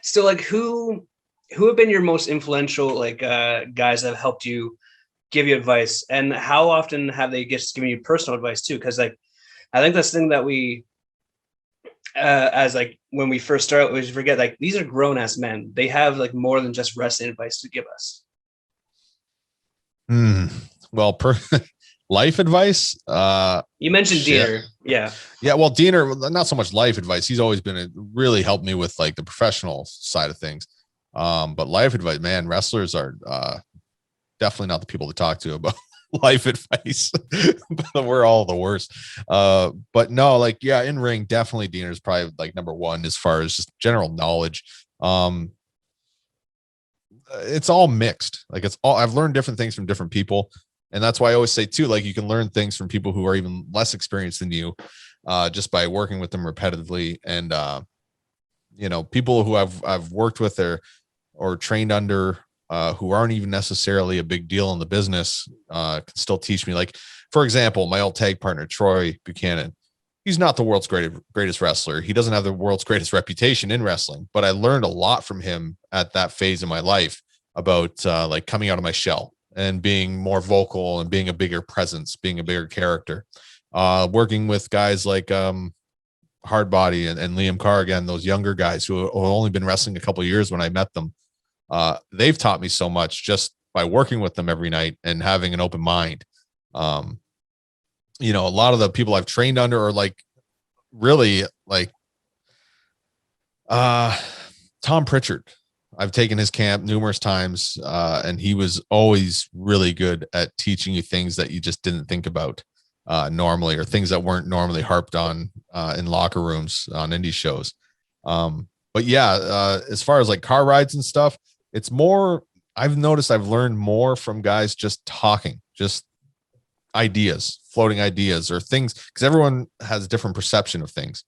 So like who have been your most influential like guys that have helped you give you advice, and how often have they just given you personal advice too? Because like I think that's the thing that we as like when we first start, we forget like these are grown-ass men. They have like more than just wrestling advice to give us.
Well, life advice.
You mentioned Diener. Yeah.
Well, Diener, not so much life advice. He's always been really helped me with like the professional side of things. But life advice, man, wrestlers are definitely not the people to talk to about life advice. We're all the worst. But no, like, yeah, in ring, definitely Diener is probably like number one as far as just general knowledge. It's all mixed. Like I've learned different things from different people. And that's why I always say too, like you can learn things from people who are even less experienced than you, just by working with them repetitively. And, people who I've worked with or trained under, who aren't even necessarily a big deal in the business, can still teach me. Like, for example, my old tag partner, Troy Buchanan, he's not the world's greatest wrestler. He doesn't have the world's greatest reputation in wrestling, but I learned a lot from him at that phase of my life about like coming out of my shell and being more vocal and being a bigger presence, being a bigger character, working with guys like Hardbody and Liam Carr, again, those younger guys who have only been wrestling a couple of years when I met them. They've taught me so much just by working with them every night and having an open mind. A lot of the people I've trained under are like really like Tom Pritchard. I've taken his camp numerous times, and he was always really good at teaching you things that you just didn't think about normally, or things that weren't normally harped on in locker rooms on indie shows. But yeah, as far as like car rides and stuff, it's more, I've noticed I've learned more from guys just talking, just ideas, floating ideas or things, because everyone has a different perception of things.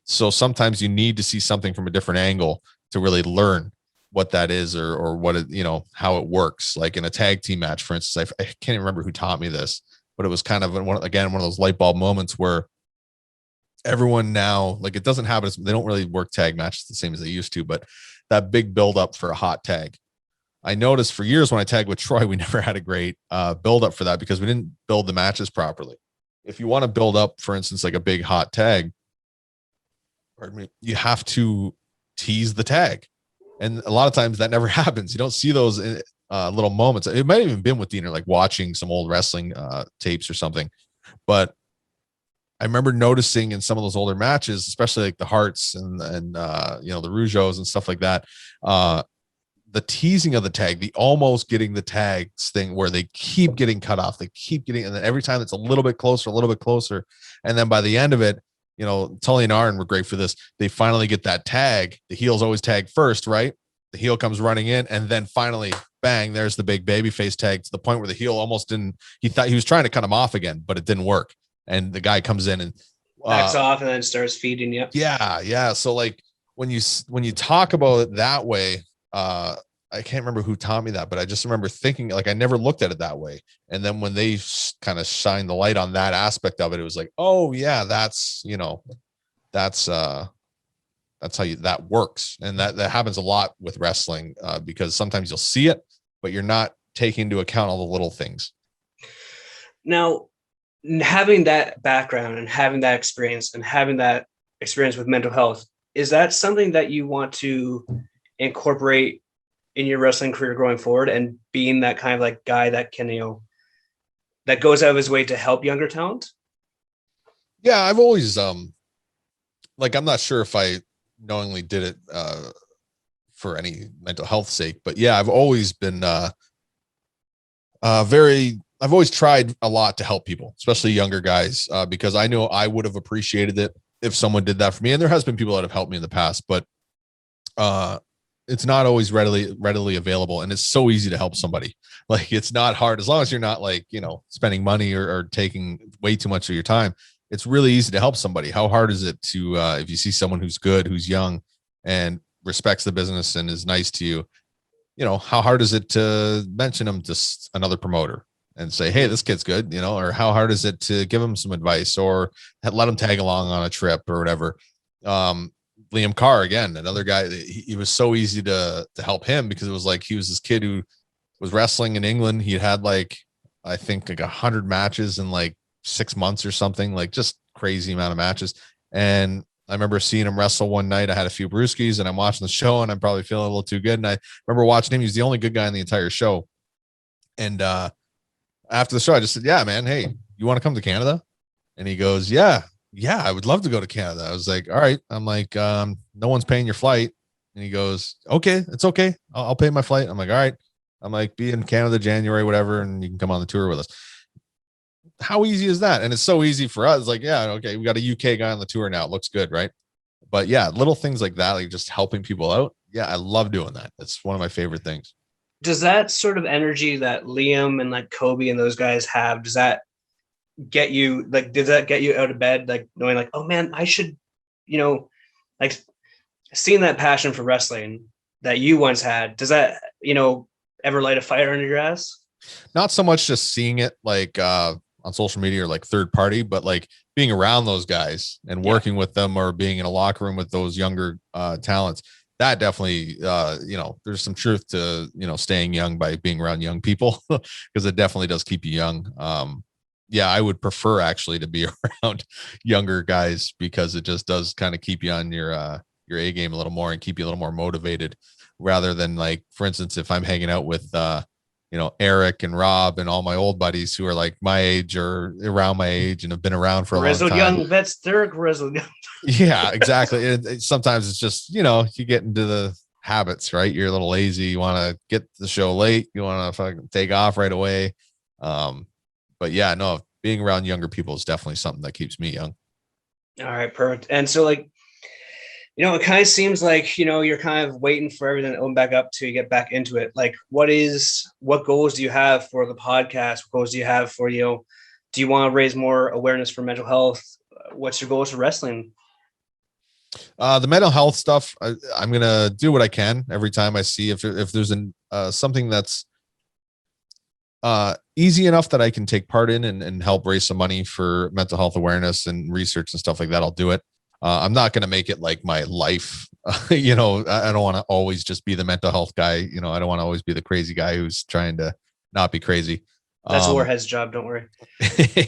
So sometimes you need to see something from a different angle to really learn what that is or what it, how it works. Like in a tag team match, for instance, I can't even remember who taught me this, but it was kind of one of those light bulb moments where everyone now, like, it doesn't happen. They don't really work tag matches the same as they used to, but that big build up for a hot tag. I noticed for years when I tagged with Troy, we never had a great build up for that because we didn't build the matches properly. If you want to build up, for instance, like a big hot tag, you have to tease the tag. And a lot of times that never happens. You don't see those little moments. It might have even been with Diener, like watching some old wrestling tapes or something. But I remember noticing in some of those older matches, especially like the Hearts and the Rougeaus and stuff like that, the teasing of the tag, the almost getting the tags thing where they keep getting cut off. They keep getting, and then every time it's a little bit closer. And then by the end of it, Tully and Arn were great for this. They finally get that tag. The heels always tag first, right? The heel comes running in, and then finally, bang, there's the big babyface tag to the point where the heel almost didn't, he thought he was trying to cut him off again, but it didn't work. And the guy comes in and
backs off and then starts feeding you.
Yeah. So like when you talk about it that way, I can't remember who taught me that, but I just remember thinking, like, I never looked at it that way. And then when they kind of shined the light on that aspect of it, it was like, oh yeah, that's how that works. And that happens a lot with wrestling, because sometimes you'll see it, but you're not taking into account all the little things.
Now, having that background and having that experience with mental health, is that something that you want to incorporate in your wrestling career going forward, and being that kind of like guy that can, that goes out of his way to help younger talent?
Yeah, I've always, I'm not sure if I knowingly did it for any mental health sake. But yeah, I've always been I've always tried a lot to help people, especially younger guys, because I know I would have appreciated it if someone did that for me. And there has been people that have helped me in the past, but it's not always readily available. And it's so easy to help somebody. Like, it's not hard as long as you're not like, spending money or taking way too much of your time. It's really easy to help somebody. How hard is it to, if you see someone who's good, who's young and respects the business and is nice to you, how hard is it to mention them to another promoter and say, hey, this kid's good, or how hard is it to give him some advice or let him tag along on a trip or whatever. Liam Carr, again, another guy, he was so easy to help him because it was like, he was this kid who was wrestling in England. He had I think 100 matches in 6 months or something, just crazy amount of matches. And I remember seeing him wrestle one night. I had a few brewskis and I'm watching the show and I'm probably feeling a little too good. And I remember watching him. He was the only good guy in the entire show. And after the show, I just said, yeah, man, hey, you want to come to Canada? And he goes, yeah, I would love to go to Canada. I was like, all right. I'm like, no one's paying your flight. And he goes, okay, it's okay. I'll pay my flight. I'm like, all right. I'm like, be in Canada, January, whatever. And you can come on the tour with us. How easy is that? And it's so easy for us. Like, yeah, okay, we got a UK guy on the tour now. It looks good, right? But yeah, little things like that, like just helping people out. Yeah, I love doing that. It's one of my favorite things.
Does that sort of energy that Liam and Kobe and those guys have, does that get you out of bed, knowing oh man, I should, seeing that passion for wrestling that you once had, does that, ever light a fire under your ass?
Not so much just seeing it on social media or third party, but being around those guys and working with them or being in a locker room with those younger talents. That definitely, there's some truth to, staying young by being around young people because it definitely does keep you young. I would prefer actually to be around younger guys because it just does kind of keep you on your A game a little more and keep you a little more motivated rather than for instance, if I'm hanging out with, Eric and Rob and all my old buddies who are my age or around my age and have been around for a long time.
Young vets, Derek Rizzled Young.
Yeah, exactly. Sometimes it's just, you get into the habits, right? You're a little lazy. You want to get the show late. You want to fucking take off right away. But yeah, no, being around younger people is definitely something that keeps me young.
All right, perfect. And so it kind of seems you're kind of waiting for everything to open back up to get back into it. What goals do you have for the podcast? What goals do you have for, do you want to raise more awareness for mental health? What's your goals for wrestling?
The mental health stuff, I'm going to do what I can every time I see if there's something that's easy enough that I can take part in and help raise some money for mental health awareness and research and stuff like that. I'll do it. I'm not going to make it my life. I don't want to always just be the mental health guy. I don't want to always be the crazy guy who's trying to not be crazy.
That's Warhead's job. Don't worry.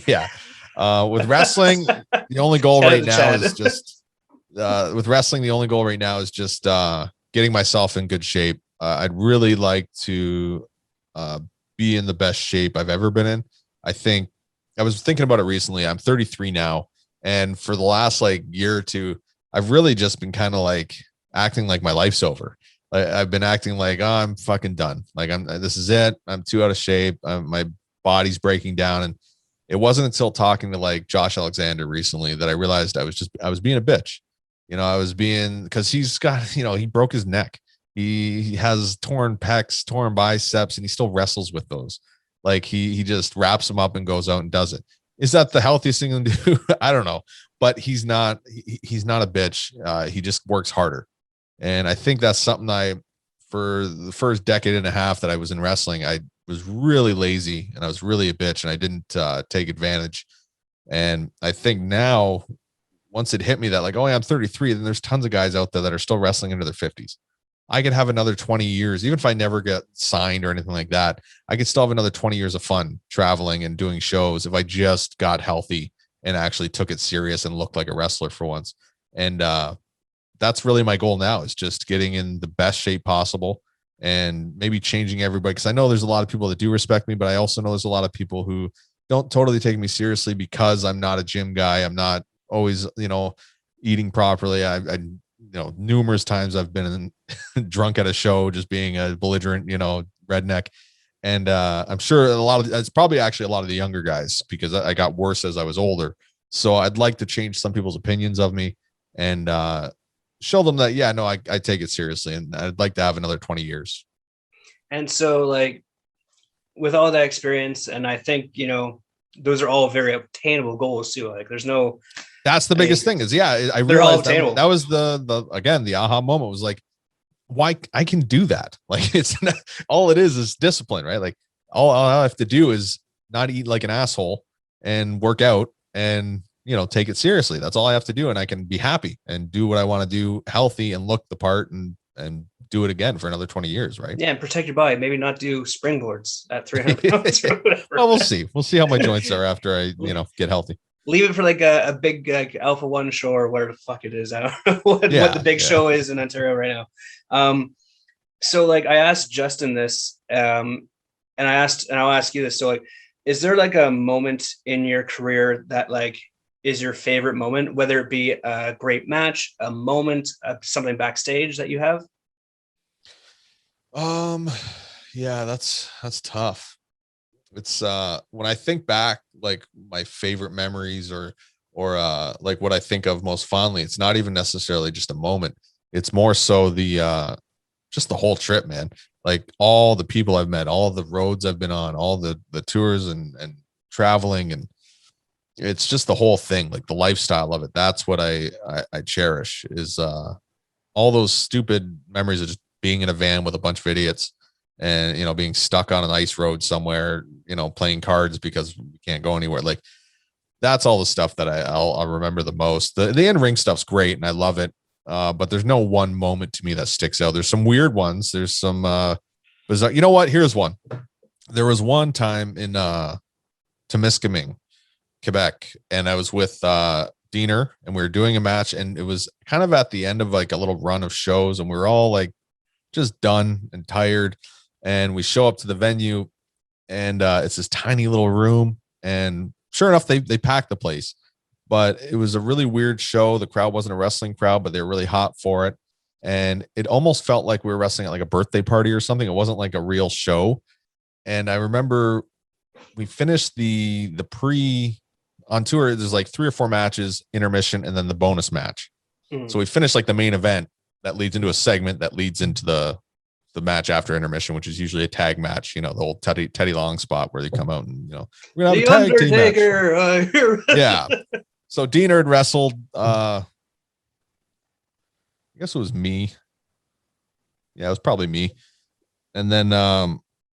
Yeah. With wrestling, the only goal right now is just, getting myself in good shape. I'd really like to, be in the best shape I've ever been in. I think I was thinking about it recently. I'm 33 now. And for the last year or two, I've really just been kind of acting like my life's over. I've been acting oh, I'm fucking done. This is it. I'm too out of shape. My body's breaking down. And it wasn't until talking to Josh Alexander recently that I realized I was being a bitch. Cause he's got, he broke his neck. He has torn pecs, torn biceps, and he still wrestles with those. He just wraps them up and goes out and does it. Is that the healthiest thing to do? I don't know, but he's not a bitch. He just works harder. And I think that's something for the first decade and a half that I was in wrestling, I was really lazy and I was really a bitch and I didn't take advantage. And I think now, once it hit me that oh, yeah, I'm 33, then there's tons of guys out there that are still wrestling into their 50s. I could have another 20 years, even if I never get signed or anything like that. I could still have another 20 years of fun traveling and doing shows if I just got healthy and actually took it serious and looked like a wrestler for once. And that's really my goal now, is just getting in the best shape possible and maybe changing everybody. Because I know there's a lot of people that do respect me, but I also know there's a lot of people who don't totally take me seriously because I'm not a gym guy. I'm not always, eating properly. I numerous times I've been drunk at a show, just being a belligerent, redneck. And I'm sure it's probably actually a lot of the younger guys, because I got worse as I was older. So I'd like to change some people's opinions of me and show them that, yeah, no, I take it seriously, and I'd like to have another 20 years.
And so, like, with all that experience, and I think, those are all very obtainable goals too. Like,
that's the biggest thing is, yeah, I realized that was the aha moment was like, why I can do that. Like, it's not, all it is discipline, right? Like all I have to do is not eat like an asshole and work out and, take it seriously. That's all I have to do. And I can be happy and do what I want to do, healthy, and look the part, and do it again for another 20 years. Right.
Yeah. And protect your body. Maybe not do springboards at 300 pounds or whatever.
Well, we'll see. We'll see how my joints are after I, get healthy.
Leave it for like a big Alpha One show or whatever the fuck it is. I don't know what the big show is in Ontario right now. So like I asked Justin this, and I'll ask you this. So like, is there like a moment in your career that like is your favorite moment, whether it be a great match, a moment, something backstage that you have?
Yeah, that's tough. It's when I think back, like my favorite memories or like what I think of most fondly, it's not even necessarily just a moment. It's more so the just the whole trip, man. Like all the people I've met, all the roads I've been on, all the tours and traveling, and it's just the whole thing, like the lifestyle of it. That's what I cherish, is all those stupid memories of just being in a van with a bunch of idiots and, being stuck on an ice road somewhere, playing cards because we can't go anywhere. Like that's all the stuff that I'll remember the most. The in-ring stuff's great and I love it. But there's no one moment to me that sticks out. There's some weird ones. There's some bizarre. You know what? Here's one. There was one time in Temiskaming, Quebec, and I was with Diener, and we were doing a match, and it was kind of at the end of like a little run of shows, and we were all like just done and tired. And we show up to the venue, and it's this tiny little room, and sure enough, they packed the place. But it was a really weird show. The crowd wasn't a wrestling crowd, but they were really hot for it. And it almost felt like we were wrestling at like a birthday party or something. It wasn't like a real show. And I remember we finished the pre on tour. There's like 3 or 4 matches, intermission, and then the bonus match. So we finished like the main event that leads into a segment that leads into the match after intermission, which is usually a tag match, the old Teddy Long spot where they come out and, we're going to have a tag team match. Yeah. So Diener had wrestled, I guess it was me. Yeah, it was probably me. And then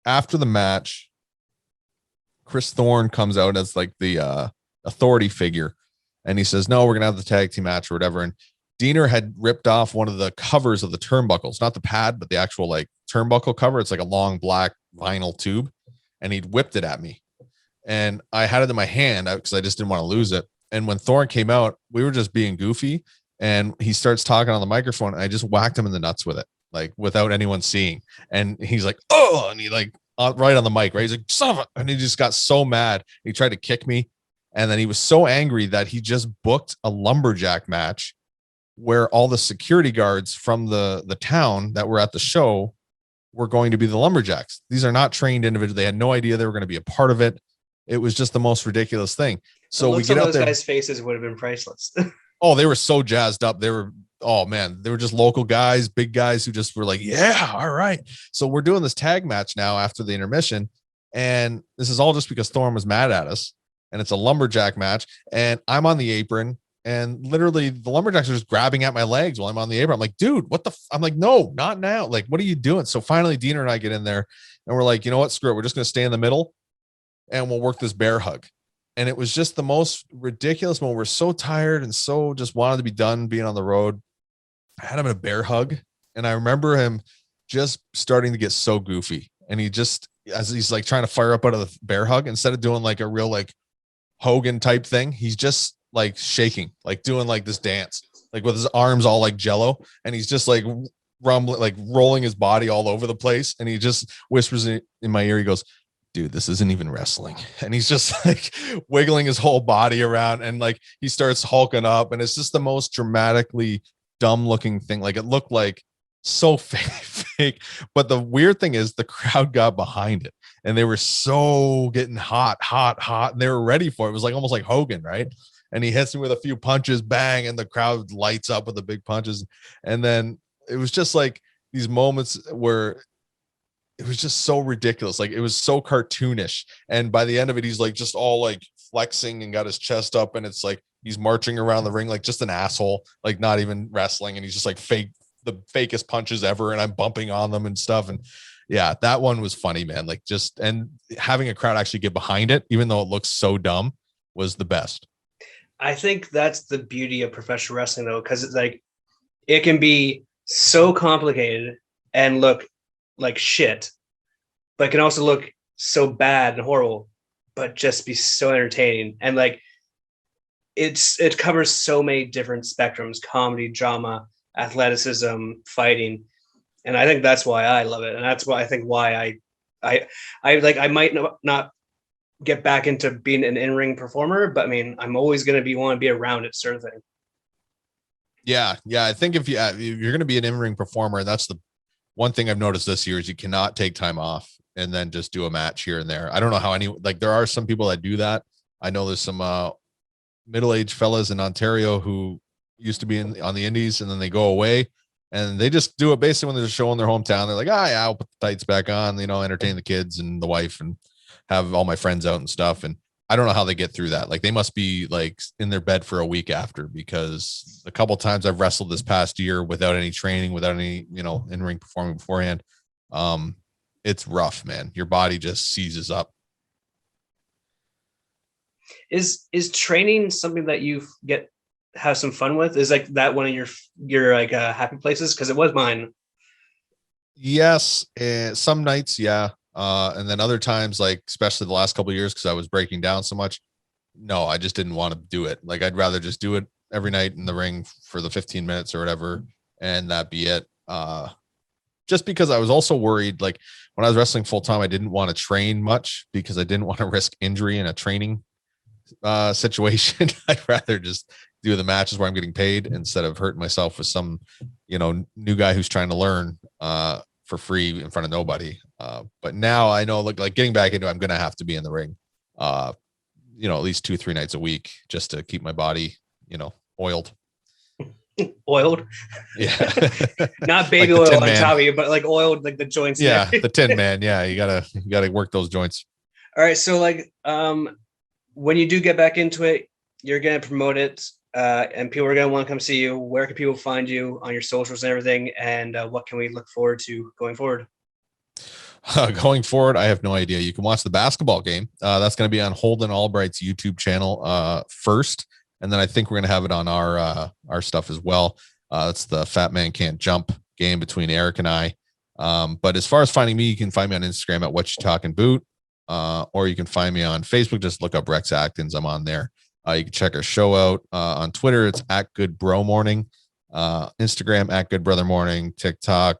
after the match, Chris Thorne comes out as like the authority figure. And he says, no, we're going to have the tag team match or whatever. And Diener had ripped off one of the covers of the turnbuckles, not the pad, but the actual like turnbuckle cover. It's like a long black vinyl tube. And he'd whipped it at me. And I had it in my hand because I just didn't want to lose it. And when Thorne came out, we were just being goofy, and he starts talking on the microphone, and I just whacked him in the nuts with it, like without anyone seeing. And he's like, oh, and he like right on the mic, right? He's like, son of a, and he just got so mad. He tried to kick me. And then he was so angry that he just booked a lumberjack match where all the security guards from the town that were at the show were going to be the lumberjacks. These are not trained individuals. They had no idea they were going to be a part of it. It was just the most ridiculous thing. So we get out there. Those
guys' faces would have been priceless.
Oh, they were so jazzed up. They were just local guys, big guys who just were like, yeah, all right. So we're doing this tag match now after the intermission. And this is all just because Thorne was mad at us. And it's a lumberjack match. And I'm on the apron. And literally the lumberjacks are just grabbing at my legs while I'm on the apron. I'm like, dude, what the I'm like, no, not now. Like, what are you doing? So finally, Diener and I get in there and we're like, you know what? Screw it. We're just going to stay in the middle and we'll work this bear hug. And it was just the most ridiculous moment. We're so tired and so just wanted to be done being on the road. I had him in a bear hug. And I remember him just starting to get so goofy. And he just, as he's like trying to fire up out of the bear hug, instead of doing like a real like Hogan type thing, he's just like shaking, like doing like this dance, like with his arms all like jello. And he's just like rumbling, like rolling his body all over the place. And he just whispers in my ear, he goes, dude, this isn't even wrestling. And he's just like wiggling his whole body around and like he starts hulking up. And it's just the most dramatically dumb looking thing. Like it looked like so fake. But the weird thing is the crowd got behind it and they were so getting hot. And they were ready for it. It was like almost like Hogan, right? And he hits me with a few punches, bang, and the crowd lights up with the big punches. And then it was just like these moments where it was just so ridiculous. Like it was so cartoonish. And by the end of it, he's like just all like flexing and got his chest up. And it's like he's marching around the ring like just an asshole, like not even wrestling. And he's just like the fakest punches ever. And I'm bumping on them and stuff. And yeah, that one was funny, man. Like just, and having a crowd actually get behind it, even though it looks so dumb, was the best.
I think that's the beauty of professional wrestling, though, because it's like it can be so complicated and look like shit, but it can also look so bad and horrible, but just be so entertaining. And like it covers so many different spectrums: comedy, drama, athleticism, fighting. And I think that's why I love it. And that's why I think why I might not get back into being an in-ring performer, but I mean, I'm always going to want to be around it, sort of thing.
Yeah. I think if you're going to be an in-ring performer, that's the one thing I've noticed this year is you cannot take time off and then just do a match here and there. I don't know how there are some people that do that. I know there's some middle-aged fellas in Ontario who used to be on the indies and then they go away and they just do it basically when they're showing their hometown. They're like, yeah, I'll put the tights back on, entertain the kids and the wife and have all my friends out and stuff. And I don't know how they get through that. Like they must be like in their bed for a week after, because a couple of times I've wrestled this past year without any training, without any, in-ring performing beforehand. It's rough, man. Your body just seizes up.
Is training something that you have some fun with? Is like that one of your like happy places? Because it was mine.
Yes. Some nights. Yeah. And then other times, like, especially the last couple of years, because I was breaking down so much. No, I just didn't want to do it. Like, I'd rather just do it every night in the ring for the 15 minutes or whatever. And that be it. Just because I was also worried, like when I was wrestling full time, I didn't want to train much because I didn't want to risk injury in a training situation. I'd rather just do the matches where I'm getting paid instead of hurting myself with some, new guy who's trying to learn for free in front of nobody. But now I know, like getting back into it, I'm going to have to be in the ring, at least 2-3 nights a week just to keep my body, oiled.
Oiled?
Yeah.
Not baby
like
oil on top of you, but like oiled, like the joints.
Yeah. The Tin Man. Yeah. You gotta work those joints.
All right. So like, when you do get back into it, you're going to promote it, and people are going to want to come see you. Where can people find you on your socials and everything? And what can we look forward to going forward?
Going forward, I have no idea. You can watch the basketball game. That's going to be on Holden Albright's YouTube channel first. And then I think we're going to have it on our stuff as well. It's the Fat Man Can't Jump game between Eric and I. But as far as finding me, you can find me on Instagram at What You Talking Boot. Or you can find me on Facebook. Just look up Rex Atkins. I'm on there. You can check our show out on Twitter. It's at Good Bro Morning. Instagram at Good Brother Morning. TikTok.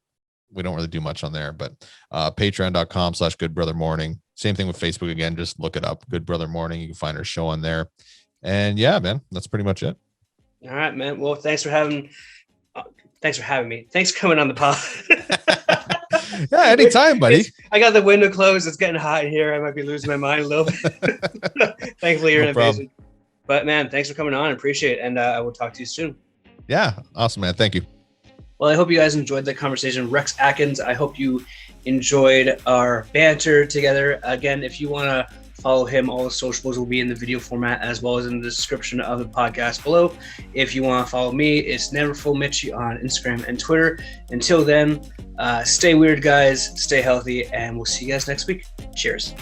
We don't really do much on there, but patreon.com/Good Brother Morning. Same thing with Facebook. Again, just look it up. Good Brother Morning. You can find our show on there. And yeah, man, that's pretty much it.
All right, man. Well, thanks for having me. Thanks for coming on the pod.
Yeah, anytime, buddy.
I got the window closed. It's getting hot in here. I might be losing my mind a little bit. Thankfully, you're in a basement. But man, thanks for coming on. I appreciate it. And I will talk to you soon.
Yeah. Awesome, man. Thank you.
Well, I hope you guys enjoyed the conversation. Rex Atkins, I hope you enjoyed our banter together. Again, if you want to follow him, all the socials will be in the video format as well as in the description of the podcast below. If you want to follow me, it's NeverfullMitchy on Instagram and Twitter. Until then, stay weird, guys. Stay healthy, and we'll see you guys next week. Cheers.